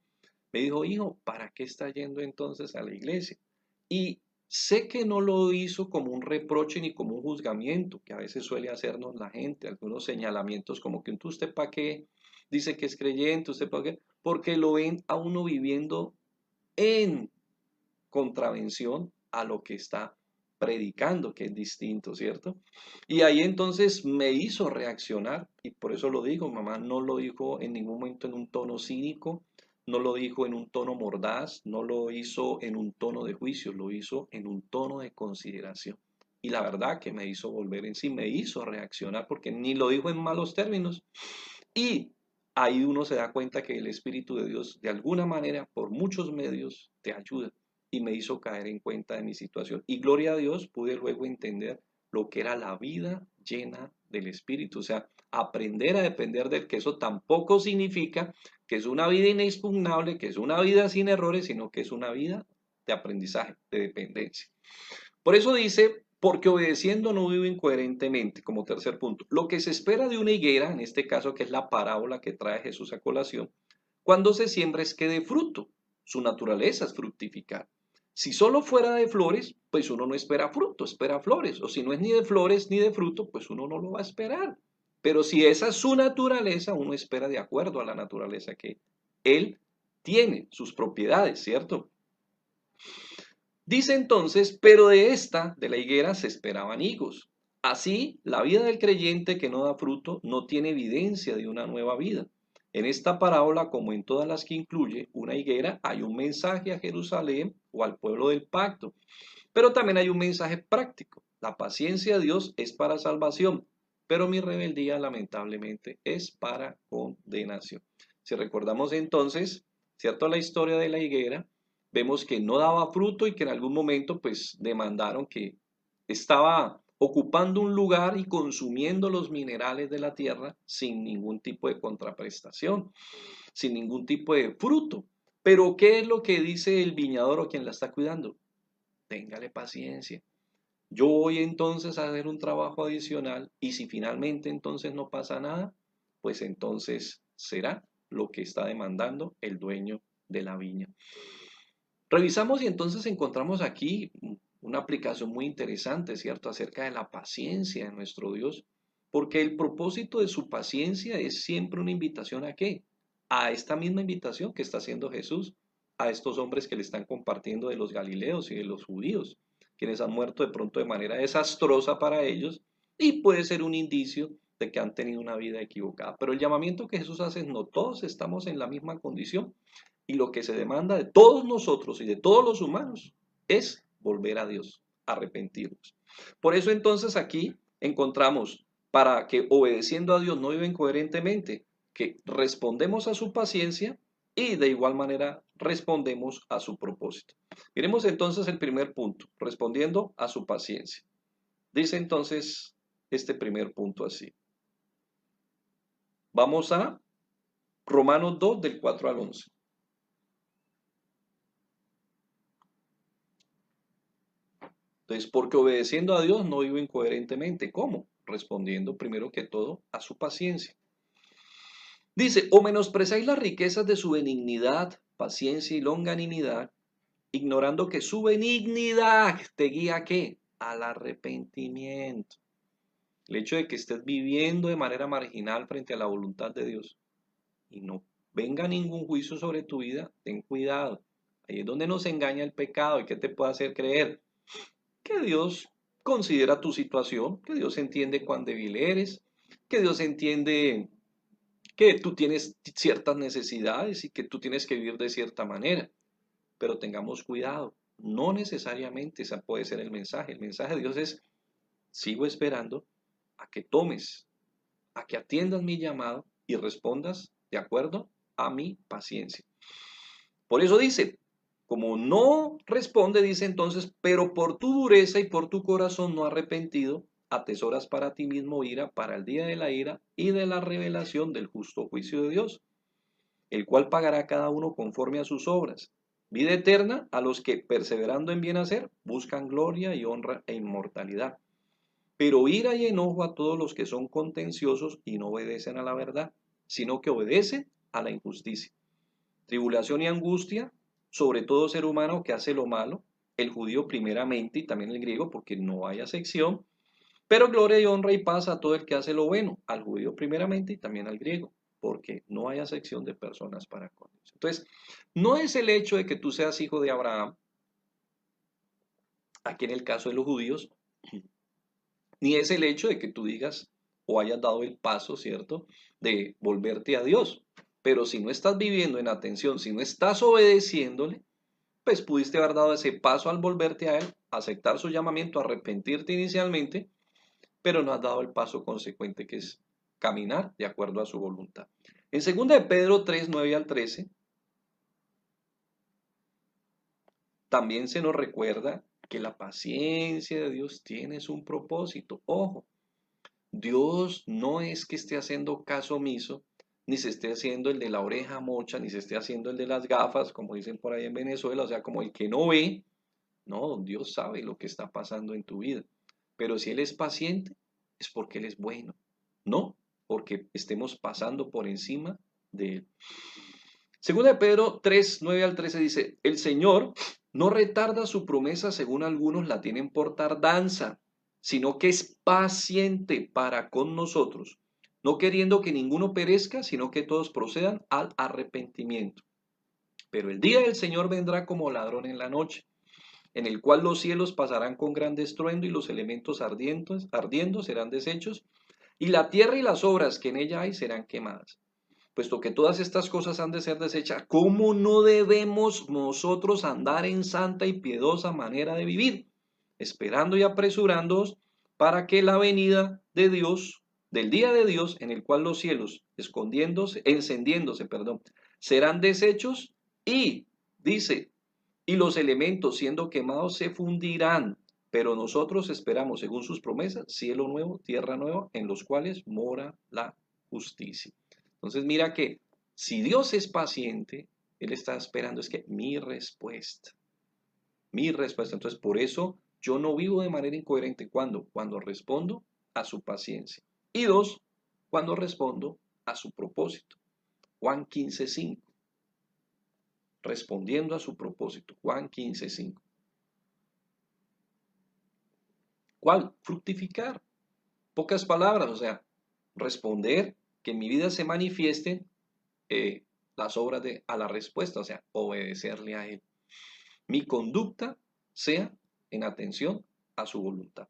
C: Me dijo, hijo, ¿para qué está yendo entonces a la iglesia? Y sé que no lo hizo como un reproche ni como un juzgamiento, que a veces suele hacernos la gente, algunos señalamientos como que usted para qué dice que es creyente, usted para qué, porque lo ven a uno viviendo en contravención a lo que está predicando, que es distinto, ¿cierto? Y ahí entonces me hizo reaccionar, y por eso lo digo, mamá no lo dijo en ningún momento en un tono cínico, no lo dijo en un tono mordaz, no lo hizo en un tono de juicio, lo hizo en un tono de consideración. Y la verdad que me hizo volver en sí, me hizo reaccionar, porque ni lo dijo en malos términos. Y ahí uno se da cuenta que el Espíritu de Dios, de alguna manera, por muchos medios, te ayuda. Y me hizo caer en cuenta de mi situación. Y gloria a Dios, pude luego entender lo que era la vida llena del Espíritu. O sea, aprender a depender del que eso tampoco significa que es una vida inexpugnable, que es una vida sin errores, sino que es una vida de aprendizaje, de dependencia. Por eso dice, porque obedeciendo no vivo incoherentemente, como tercer punto. Lo que se espera de una higuera, en este caso que es la parábola que trae Jesús a colación, cuando se siembra es que dé fruto. Su naturaleza es fructificar. Si solo fuera de flores, pues uno no espera fruto, espera flores. O si no es ni de flores ni de fruto, pues uno no lo va a esperar. Pero si esa es su naturaleza, uno espera de acuerdo a la naturaleza que él tiene, sus propiedades, ¿cierto? Dice entonces, pero de la higuera se esperaban higos. Así, la vida del creyente que no da fruto no tiene evidencia de una nueva vida. En esta parábola, como en todas las que incluye una higuera, hay un mensaje a Jerusalén o al pueblo del pacto. Pero también hay un mensaje práctico. La paciencia de Dios es para salvación, pero mi rebeldía lamentablemente es para condenación. Si recordamos entonces, ¿cierto? La historia de la higuera, vemos que no daba fruto y que en algún momento pues demandaron que estaba ocupando un lugar y consumiendo los minerales de la tierra sin ningún tipo de contraprestación, sin ningún tipo de fruto. Pero ¿qué es lo que dice el viñador o quien la está cuidando? Téngale paciencia. Yo voy entonces a hacer un trabajo adicional y si finalmente entonces no pasa nada, pues entonces será lo que está demandando el dueño de la viña. Revisamos y entonces encontramos aquí una aplicación muy interesante, ¿cierto? Acerca de la paciencia de nuestro Dios, porque el propósito de su paciencia es siempre una invitación ¿a qué? A esta misma invitación que está haciendo Jesús a estos hombres que le están compartiendo de los galileos y de los judíos, quienes han muerto de pronto de manera desastrosa para ellos y puede ser un indicio de que han tenido una vida equivocada. Pero el llamamiento que Jesús hace es no todos estamos en la misma condición y lo que se demanda de todos nosotros y de todos los humanos es volver a Dios, arrepentirnos. Por eso entonces aquí encontramos para que obedeciendo a Dios no viven coherentemente, que respondemos a su paciencia y de igual manera respondemos a su propósito. Miremos entonces el primer punto, respondiendo a su paciencia. Dice entonces este primer punto así. Vamos a Romanos 2 del 4 al 11. Entonces, porque obedeciendo a Dios no vivo incoherentemente. ¿Cómo? Respondiendo primero que todo a su paciencia. Dice, o menospreciáis las riquezas de su benignidad, paciencia y longanimidad, ignorando que su benignidad te guía ¿a qué? Al arrepentimiento. El hecho de que estés viviendo de manera marginal frente a la voluntad de Dios y no venga ningún juicio sobre tu vida, ten cuidado. Ahí es donde nos engaña el pecado y que te puede hacer creer que Dios considera tu situación, que Dios entiende cuán débil eres, que Dios entiende que tú tienes ciertas necesidades y que tú tienes que vivir de cierta manera. Pero tengamos cuidado, no necesariamente ese puede ser el mensaje. El mensaje de Dios es, sigo esperando a que tomes, a que atiendas mi llamado y respondas de acuerdo a mi paciencia. Por eso dice, como no responde, dice entonces, pero por tu dureza y por tu corazón no arrepentido, atesoras para ti mismo ira para el día de la ira y de la revelación del justo juicio de Dios, el cual pagará a cada uno conforme a sus obras. Vida eterna a los que, perseverando en bien hacer, buscan gloria y honra e inmortalidad. Pero ira y enojo a todos los que son contenciosos y no obedecen a la verdad, sino que obedecen a la injusticia. Tribulación y angustia sobre todo ser humano que hace lo malo, el judío primeramente y también el griego, porque no hay acepción, pero gloria y honra y paz a todo el que hace lo bueno, al judío primeramente y también al griego, porque no hay acepción de personas para con Dios. Entonces, no es el hecho de que tú seas hijo de Abraham, aquí en el caso de los judíos, ni es el hecho de que tú digas o hayas dado el paso, ¿cierto?, de volverte a Dios. Pero si no estás viviendo en atención, si no estás obedeciéndole, pues pudiste haber dado ese paso al volverte a Él, aceptar su llamamiento, arrepentirte inicialmente, pero no has dado el paso consecuente que es caminar de acuerdo a su voluntad. En 2 de Pedro 3, 9 al 13, también se nos recuerda que la paciencia de Dios tiene un propósito. Ojo, Dios no es que esté haciendo caso omiso, ni se esté haciendo el de la oreja mocha, ni se esté haciendo el de las gafas, como dicen por ahí en Venezuela, o sea, como el que no ve. No, Dios sabe lo que está pasando en tu vida. Pero si Él es paciente, es porque Él es bueno, no porque estemos pasando por encima de Él. Segunda de Pedro 3, 9 al 13 dice, el Señor no retarda su promesa según algunos la tienen por tardanza, sino que es paciente para con nosotros, no queriendo que ninguno perezca, sino que todos procedan al arrepentimiento. Pero el día del Señor vendrá como ladrón en la noche, en el cual los cielos pasarán con gran estruendo y los elementos ardiendo serán deshechos, y la tierra y las obras que en ella hay serán quemadas. Puesto que todas estas cosas han de ser desechas, ¿cómo no debemos nosotros andar en santa y piadosa manera de vivir? esperando y apresurándoos para que la venida de Dios, del día de Dios, en el cual los cielos encendiéndose, serán deshechos y, dice, y los elementos siendo quemados se fundirán. Pero nosotros esperamos, según sus promesas, cielo nuevo, tierra nueva, en los cuales mora la justicia. Entonces mira que si Dios es paciente, Él está esperando, es que mi respuesta. Entonces por eso yo no vivo de manera incoherente. ¿Cuándo? Cuando respondo a su paciencia. Y dos, cuando respondo a su propósito. Juan 15:5. Respondiendo a su propósito. Juan 15:5. ¿Cuál? Fructificar. Pocas palabras, o sea, responder, que en mi vida se manifiesten las obras a la respuesta, o sea, obedecerle a Él. Mi conducta sea en atención a su voluntad.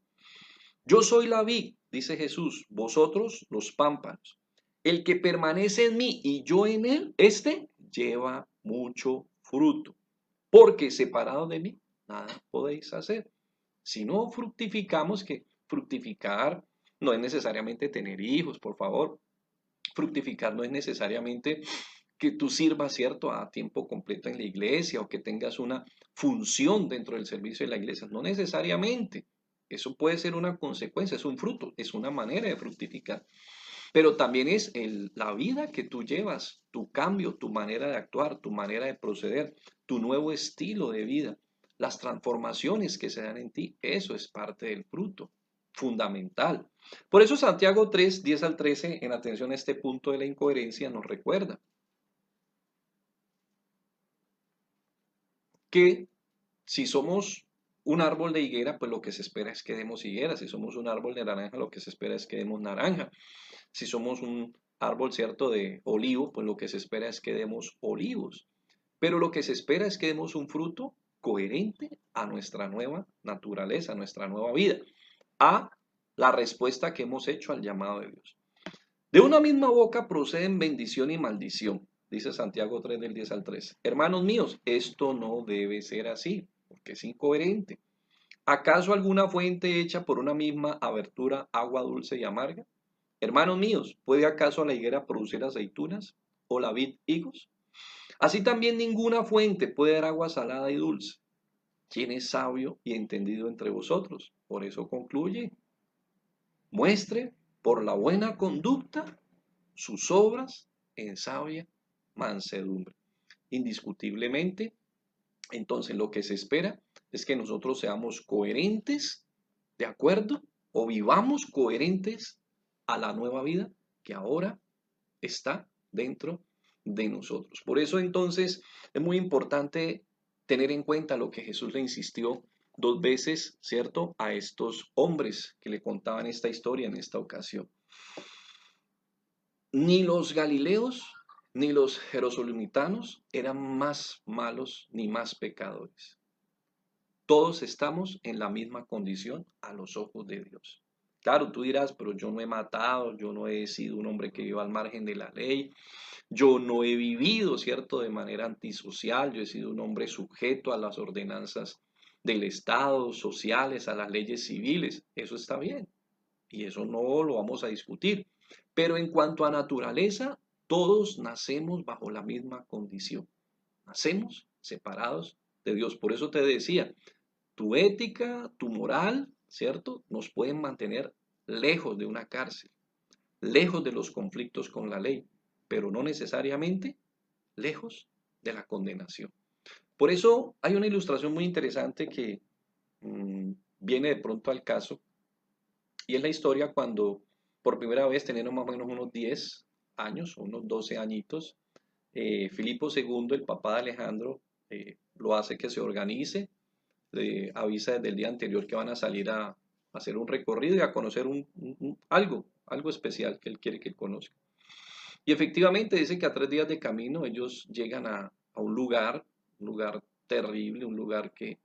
C: Yo soy la vid, dice Jesús, vosotros los pámpanos. El que permanece en mí y yo en él, este lleva mucho fruto. Porque separado de mí, nada podéis hacer. Si no fructificamos, que fructificar no es necesariamente tener hijos, por favor. Fructificar no es necesariamente que tú sirvas, ¿cierto?, a tiempo completo en la iglesia o que tengas una función dentro del servicio de la iglesia. No necesariamente. Eso puede ser una consecuencia, es un fruto, es una manera de fructificar. Pero también es la vida que tú llevas, tu cambio, tu manera de actuar, tu manera de proceder, tu nuevo estilo de vida, las transformaciones que se dan en ti. Eso es parte del fruto, fundamental. Por eso Santiago 3, 10 al 13, en atención a este punto de la incoherencia, nos recuerda que si somos un árbol de higuera, pues lo que se espera es que demos higuera. Si somos un árbol de naranja, lo que se espera es que demos naranja. Si somos un árbol, ¿cierto?, de olivo, pues lo que se espera es que demos olivos. Pero lo que se espera es que demos un fruto coherente a nuestra nueva naturaleza, a nuestra nueva vida, a la respuesta que hemos hecho al llamado de Dios. De una misma boca proceden bendición y maldición, dice Santiago 3 del 10 al 13. Hermanos míos, esto no debe ser así, porque es incoherente. ¿Acaso alguna fuente hecha por una misma abertura agua dulce y amarga? Hermanos míos, ¿puede acaso la higuera producir aceitunas o la vid higos? Así también ninguna fuente puede dar agua salada y dulce. ¿Quién es sabio y entendido entre vosotros? Por eso concluye. Muestre por la buena conducta sus obras en sabia mansedumbre. Indiscutiblemente, entonces lo que se espera es que nosotros seamos coherentes, ¿de acuerdo? O vivamos coherentes a la nueva vida que ahora está dentro de nosotros. Por eso entonces es muy importante tener en cuenta lo que Jesús le insistió 2 veces, ¿cierto?, a estos hombres que le contaban esta historia en esta ocasión. Ni los galileos ni los jerosolimitanos eran más malos ni más pecadores. Todos estamos en la misma condición a los ojos de Dios. Claro, tú dirás, pero yo no he matado, yo no he sido un hombre que viva al margen de la ley, yo no he vivido, ¿cierto?, de manera antisocial, yo he sido un hombre sujeto a las ordenanzas del Estado, sociales, a las leyes civiles. Eso está bien y eso no lo vamos a discutir. Pero en cuanto a naturaleza, todos nacemos bajo la misma condición. Nacemos separados de Dios. Por eso te decía, tu ética, tu moral, ¿cierto?, nos pueden mantener lejos de una cárcel, lejos de los conflictos con la ley, pero no necesariamente lejos de la condenación. Por eso hay una ilustración muy interesante que viene de pronto al caso, y es la historia cuando por primera vez, teniendo más o menos unos 10 años, unos 12 añitos, Filipo II, el papá de Alejandro, lo hace que se organice, le avisa desde el día anterior que van a salir a hacer un recorrido y a conocer algo especial que él quiere que él conozca. Y efectivamente dice que a 3 días de camino ellos llegan a un lugar terrible, un lugar que,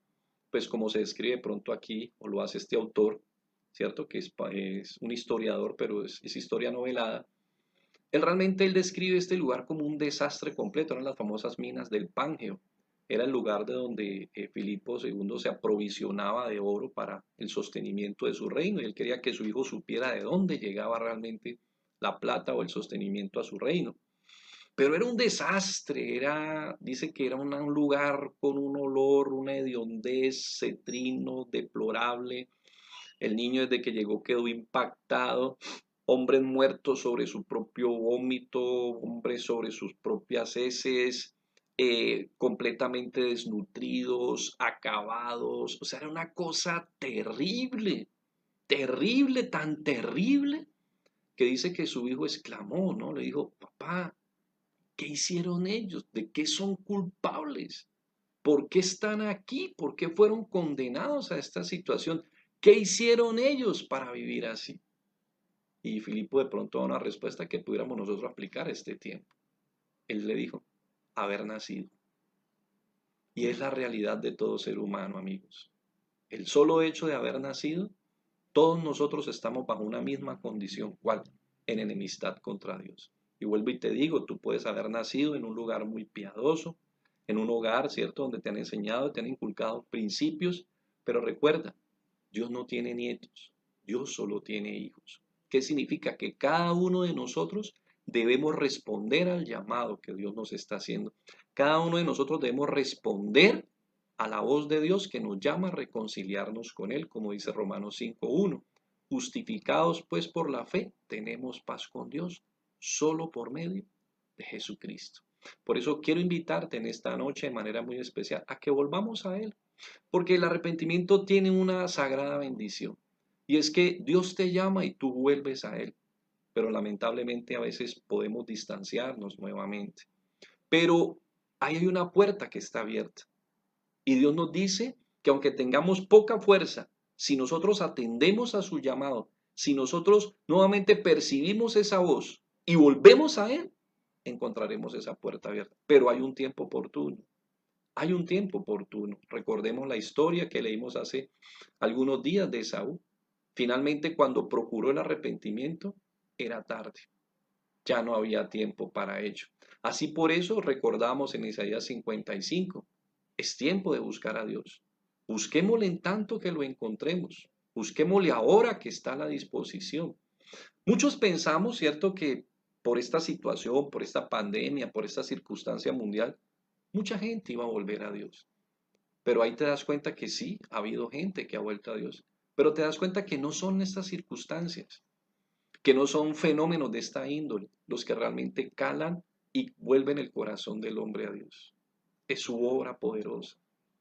C: pues como se describe pronto aquí, o lo hace este autor, ¿cierto?, que es un historiador, pero es historia novelada. Él describe este lugar como un desastre completo, eran las famosas minas del Pangeo. era el lugar de donde Filipo II se aprovisionaba de oro para el sostenimiento de su reino, y él quería que su hijo supiera de dónde llegaba realmente la plata o el sostenimiento a su reino. Pero era un desastre, dice que era un lugar con un olor, una hediondez, cetrino, deplorable. El niño desde que llegó quedó impactado. Hombres muertos sobre su propio vómito, hombres sobre sus propias heces, completamente desnutridos, acabados. O sea, era una cosa terrible, terrible, tan terrible, que dice que su hijo exclamó, ¿no? Le dijo, papá, ¿qué hicieron ellos? ¿De qué son culpables? ¿Por qué están aquí? ¿Por qué fueron condenados a esta situación? ¿Qué hicieron ellos para vivir así? Y Filipo de pronto da una respuesta que pudiéramos nosotros aplicar a este tiempo. Él le dijo, haber nacido. Y es la realidad de todo ser humano, amigos. El solo hecho de haber nacido, todos nosotros estamos bajo una misma condición. ¿Cuál? En enemistad contra Dios. Y vuelvo y te digo, tú puedes haber nacido en un lugar muy piadoso, en un hogar, ¿cierto?, donde te han enseñado, te han inculcado principios, pero recuerda, Dios no tiene nietos, Dios solo tiene hijos. ¿Qué significa? Que cada uno de nosotros debemos responder al llamado que Dios nos está haciendo. Cada uno de nosotros debemos responder a la voz de Dios que nos llama a reconciliarnos con Él, como dice Romanos 5:1. Justificados pues por la fe, tenemos paz con Dios, solo por medio de Jesucristo. Por eso quiero invitarte en esta noche de manera muy especial a que volvamos a Él, porque el arrepentimiento tiene una sagrada bendición, y es que Dios te llama y tú vuelves a Él, pero lamentablemente a veces podemos distanciarnos nuevamente. Pero ahí hay una puerta que está abierta, y Dios nos dice que aunque tengamos poca fuerza, si nosotros atendemos a su llamado, si nosotros nuevamente percibimos esa voz y volvemos a Él, encontraremos esa puerta abierta. Pero hay un tiempo oportuno. Hay un tiempo oportuno. Recordemos la historia que leímos hace algunos días de Esaú. Finalmente, cuando procuró el arrepentimiento, era tarde. Ya no había tiempo para ello. Así por eso recordamos en Isaías 55. Es tiempo de buscar a Dios. Busquémosle en tanto que lo encontremos. Busquémosle ahora que está a la disposición. Muchos pensamos, ¿cierto?, que por esta situación, por esta pandemia, por esta circunstancia mundial, mucha gente iba a volver a Dios. Pero ahí te das cuenta que sí, ha habido gente que ha vuelto a Dios. Pero te das cuenta que no son estas circunstancias, que no son fenómenos de esta índole los que realmente calan y vuelven el corazón del hombre a Dios. Es su obra poderosa,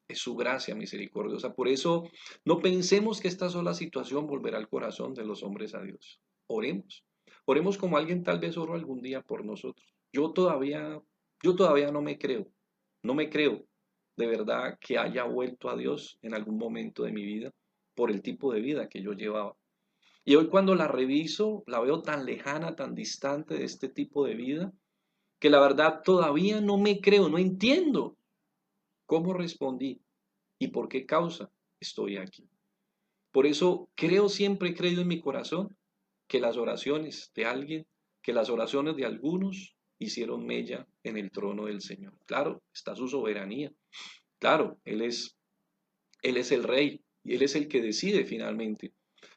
C: es su gracia misericordiosa. Por eso no pensemos que esta sola situación volverá el corazón de los hombres a Dios. Oremos. Oremos como alguien tal vez oró algún día por nosotros. Yo todavía no me creo. No me creo de verdad que haya vuelto a Dios en algún momento de mi vida por el tipo de vida que yo llevaba. Y hoy cuando la reviso, la veo tan lejana, tan distante de este tipo de vida, que la verdad todavía no me creo, no entiendo cómo respondí y por qué causa estoy aquí. Por eso siempre he creído en mi corazón que las oraciones de alguien, que las oraciones de algunos hicieron mella en el trono del Señor. Claro, está su soberanía. Claro, Él es el rey y Él es el que decide finalmente.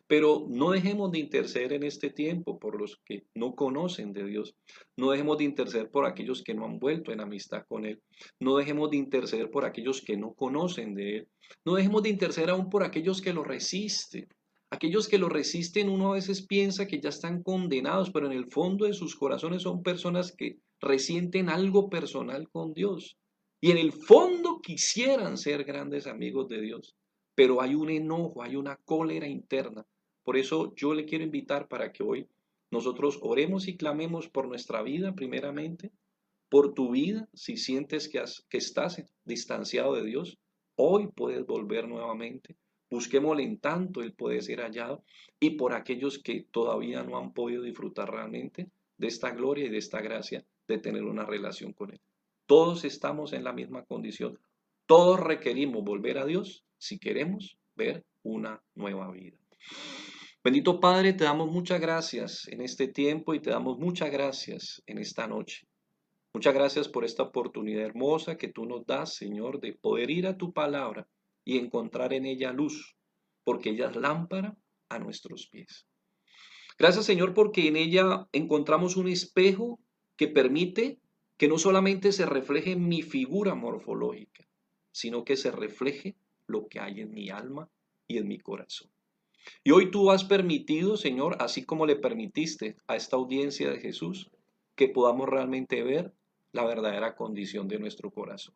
C: Pero no dejemos de interceder en este tiempo por los que no conocen de Dios. No dejemos de interceder por aquellos que no han vuelto en amistad con Él. No dejemos de interceder por aquellos que no conocen de Él. No dejemos de interceder aún por aquellos que lo resisten. Aquellos que lo resisten, uno a veces piensa que ya están condenados, pero en el fondo de sus corazones son personas que resienten algo personal con Dios. Y en el fondo quisieran ser grandes amigos de Dios. Pero hay un enojo, hay una cólera interna. Por eso yo le quiero invitar para que hoy nosotros oremos y clamemos por nuestra vida primeramente, por tu vida, si sientes que estás distanciado de Dios, hoy puedes volver nuevamente. Busquémosle en tanto Él puede ser hallado, y por aquellos que todavía no han podido disfrutar realmente de esta gloria y de esta gracia de tener una relación con Él. Todos estamos en la misma condición. Todos requerimos volver a Dios si queremos ver una nueva vida. Bendito Padre, te damos muchas gracias en este tiempo y te damos muchas gracias en esta noche. Muchas gracias por esta oportunidad hermosa que tú nos das, Señor, de poder ir a tu palabra y encontrar en ella luz, porque ella es lámpara a nuestros pies. Gracias, Señor, porque en ella encontramos un espejo que permite que no solamente se refleje mi figura morfológica, sino que se refleje lo que hay en mi alma y en mi corazón. Y hoy tú has permitido, Señor, así como le permitiste a esta audiencia de Jesús, que podamos realmente ver la verdadera condición de nuestro corazón.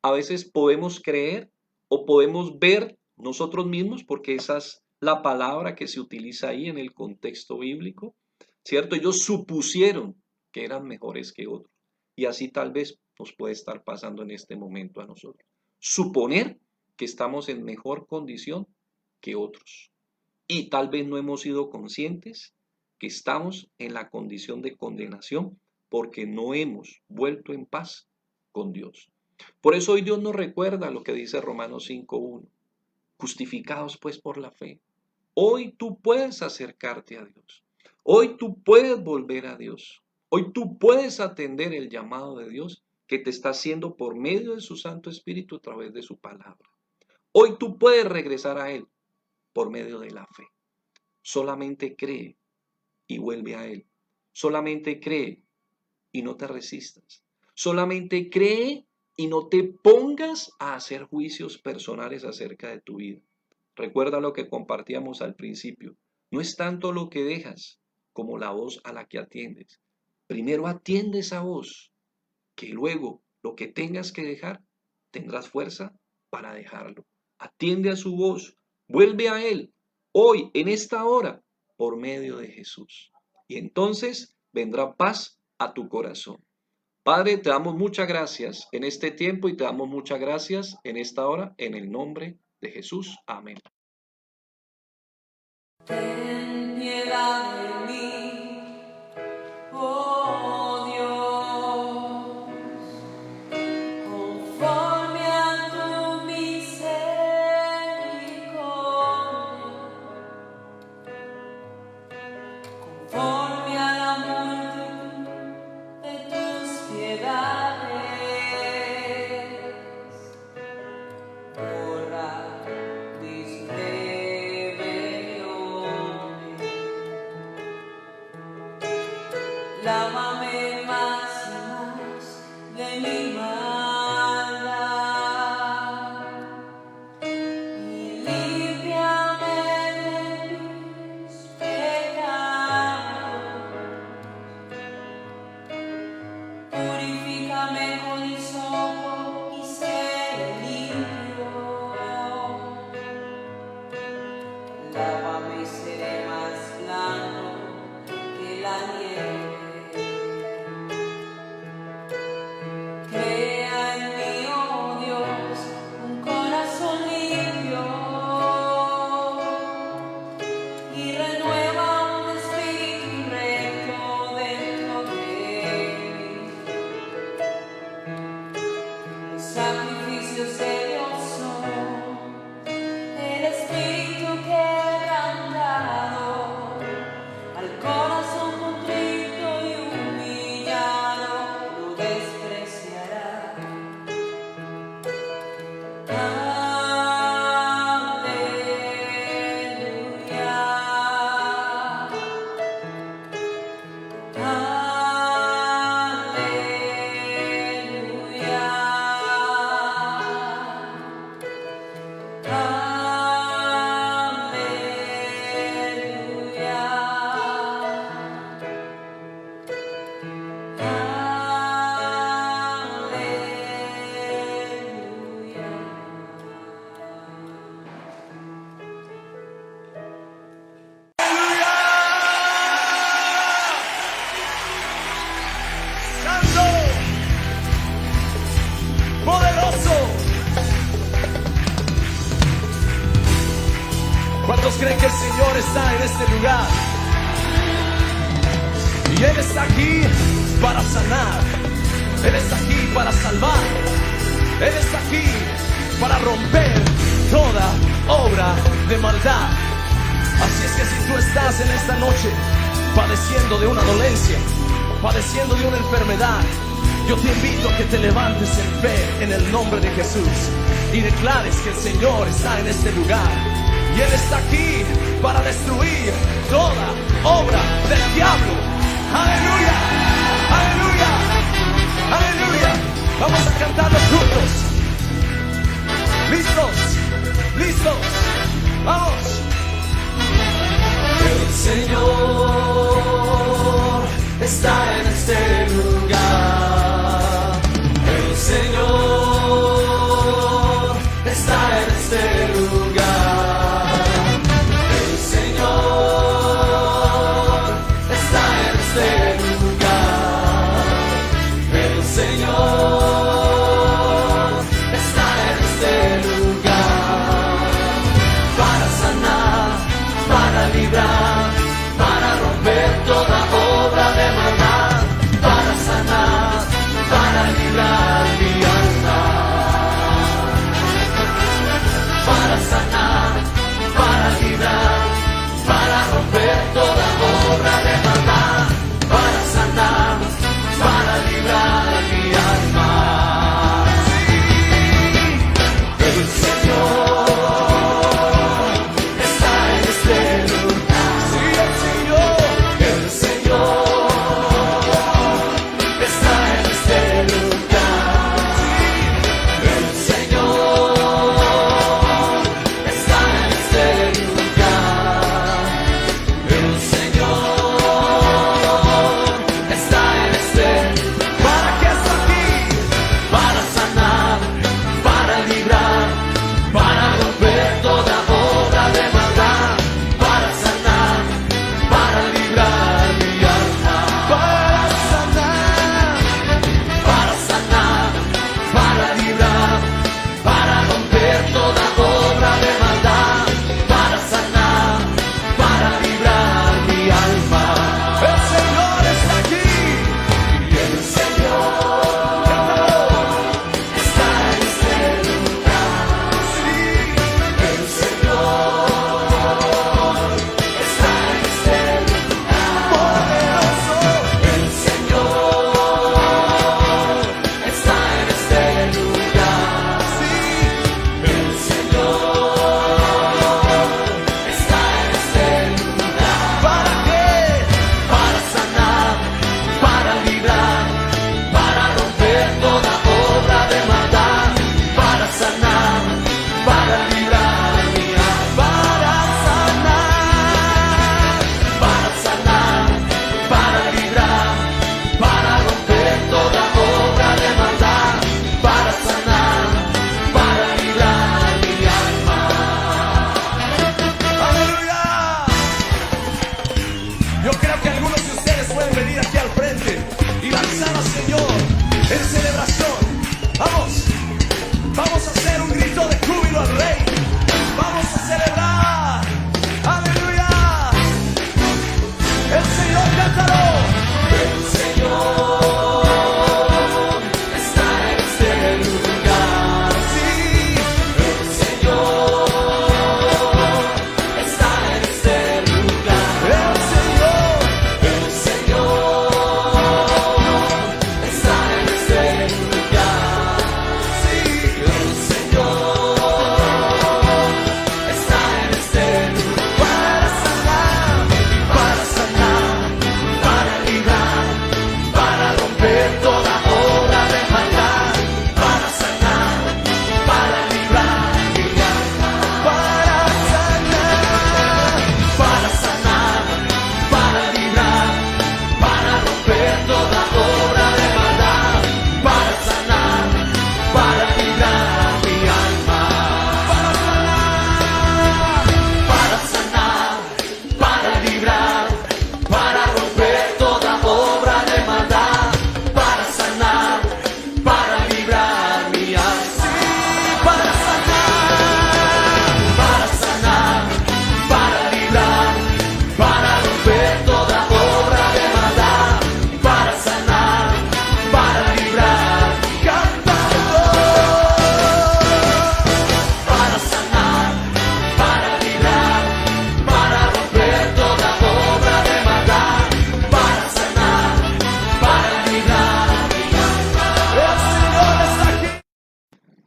C: A veces podemos creer o podemos ver nosotros mismos, porque esa es la palabra que se utiliza ahí en el contexto bíblico, ¿cierto? Ellos supusieron que eran mejores que otros. Y así tal vez nos puede estar pasando en este momento a nosotros. Suponer que estamos en mejor condición que otros. Y tal vez no hemos sido conscientes que estamos en la condición de condenación porque no hemos vuelto en paz con Dios. Por eso hoy Dios nos recuerda lo que dice Romanos 5:1. Justificados pues por la fe. Hoy tú puedes acercarte a Dios. Hoy tú puedes volver a Dios. Hoy tú puedes atender el llamado de Dios que te está haciendo por medio de su Santo Espíritu a través de su palabra. Hoy tú puedes regresar a Él por medio de la fe. Solamente cree y vuelve a Él. Solamente cree y no te resistas. Solamente cree y no te pongas a hacer juicios personales acerca de tu vida. Recuerda lo que compartíamos al principio. No es tanto lo que dejas como la voz a la que atiendes. Primero atiende esa voz, que luego lo que tengas que dejar, tendrás fuerza para dejarlo. Atiende a su voz, vuelve a Él, hoy, en esta hora, por medio de Jesús. Y entonces vendrá paz a tu corazón. Padre, te damos muchas gracias en este tiempo y te damos muchas gracias en esta hora, en el nombre de Jesús. Amén.
D: Ten piedad de mí, oh Dios, conforme a tu misericordia, conforme a la multitud de tus piedades, borra mis lávame más y más de mi maldad y límpiame de mis pecados. Purifícame con hisopo y seré limpio. Lávame y seré más blanco que la nieve. Sacrificios de Dios son el espíritu quebrantado, al corazón contrito y humillado lo despreciará.
E: ¿Cuántos creen que el Señor está en este lugar? Y Él está aquí para sanar, Él está aquí para salvar, Él está aquí para romper toda obra de maldad. Así es que si tú estás en esta noche padeciendo de una dolencia, padeciendo de una enfermedad, Yo te invito a que te levantes en fe en el nombre de Jesús y declares que el Señor está en este lugar. Y Él está aquí para destruir toda obra del diablo. Aleluya, aleluya, aleluya. Vamos a cantarlo juntos. ¿Listos? ¿Listos? ¡Vamos!
D: El Señor está en este lugar. El Señor está en este lugar. El Señor está en este lugar. El Señor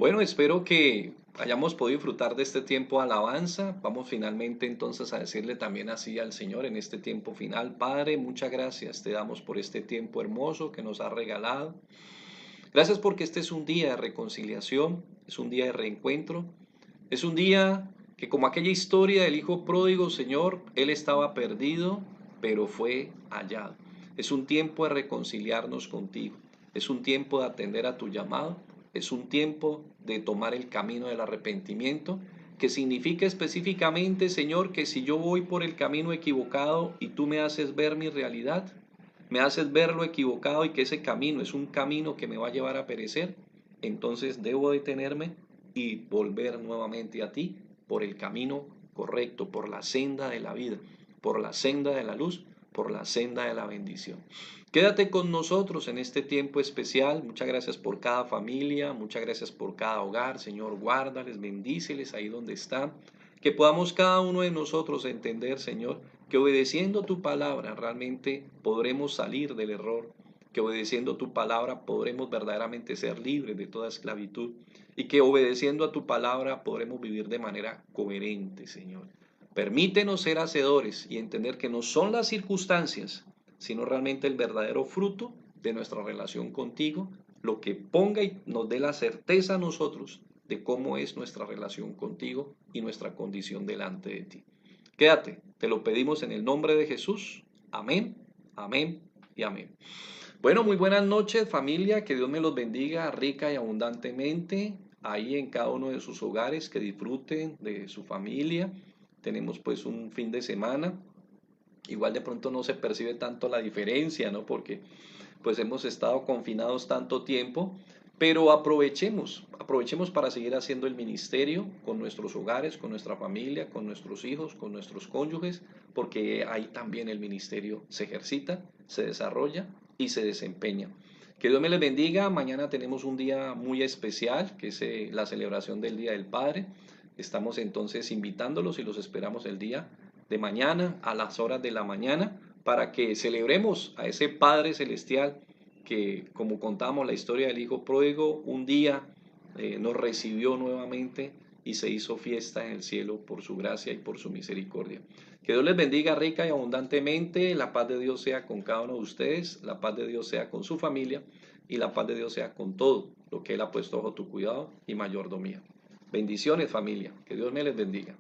C: Bueno, espero que hayamos podido disfrutar de este tiempo de alabanza. Vamos finalmente entonces a decirle también así al Señor en este tiempo final. Padre, muchas gracias te damos por este tiempo hermoso que nos has regalado. Gracias porque este es un día de reconciliación, es un día de reencuentro, es un día que como aquella historia del hijo pródigo, Señor, él estaba perdido, pero fue hallado. Es un tiempo de reconciliarnos contigo, es un tiempo de atender a tu llamado, es un tiempo de tomar el camino del arrepentimiento, que significa específicamente, Señor, que si yo voy por el camino equivocado y tú me haces ver mi realidad, me haces ver lo equivocado y que ese camino es un camino que me va a llevar a perecer, entonces debo detenerme y volver nuevamente a ti por el camino correcto, por la senda de la vida, por la senda de la luz, por la senda de la bendición. Quédate con nosotros en este tiempo especial. Muchas gracias por cada familia, muchas gracias por cada hogar. Señor, guárdales, bendíceles ahí donde están. Que podamos cada uno de nosotros entender, Señor, que obedeciendo tu palabra realmente podremos salir del error, que obedeciendo tu palabra podremos verdaderamente ser libres de toda esclavitud y que obedeciendo a tu palabra podremos vivir de manera coherente, Señor. Permítenos ser hacedores y entender que no son las circunstancias, sino realmente el verdadero fruto de nuestra relación contigo, lo que ponga y nos dé la certeza a nosotros de cómo es nuestra relación contigo y nuestra condición delante de ti. Quédate, te lo pedimos en el nombre de Jesús. Amén, amén y amén. Bueno, muy buenas noches familia, que Dios me los bendiga rica y abundantemente ahí en cada uno de sus hogares, que disfruten de su familia. Tenemos pues un fin de semana, igual de pronto no se percibe tanto la diferencia, ¿no? Porque pues hemos estado confinados tanto tiempo, pero aprovechemos para seguir haciendo el ministerio con nuestros hogares, con nuestra familia, con nuestros hijos, con nuestros cónyuges, porque ahí también el ministerio se ejercita, se desarrolla y se desempeña. Que Dios me les bendiga. Mañana tenemos un día muy especial, que es la celebración del Día del Padre. Estamos entonces invitándolos y los esperamos el día de mañana a las horas de la mañana para que celebremos a ese Padre Celestial que, como contamos la historia del Hijo Pródigo, un día nos recibió nuevamente y se hizo fiesta en el cielo por su gracia y por su misericordia. Que Dios les bendiga rica y abundantemente, la paz de Dios sea con cada uno de ustedes, la paz de Dios sea con su familia y la paz de Dios sea con todo lo que Él ha puesto bajo tu cuidado y mayordomía. Bendiciones familia, que Dios me les bendiga.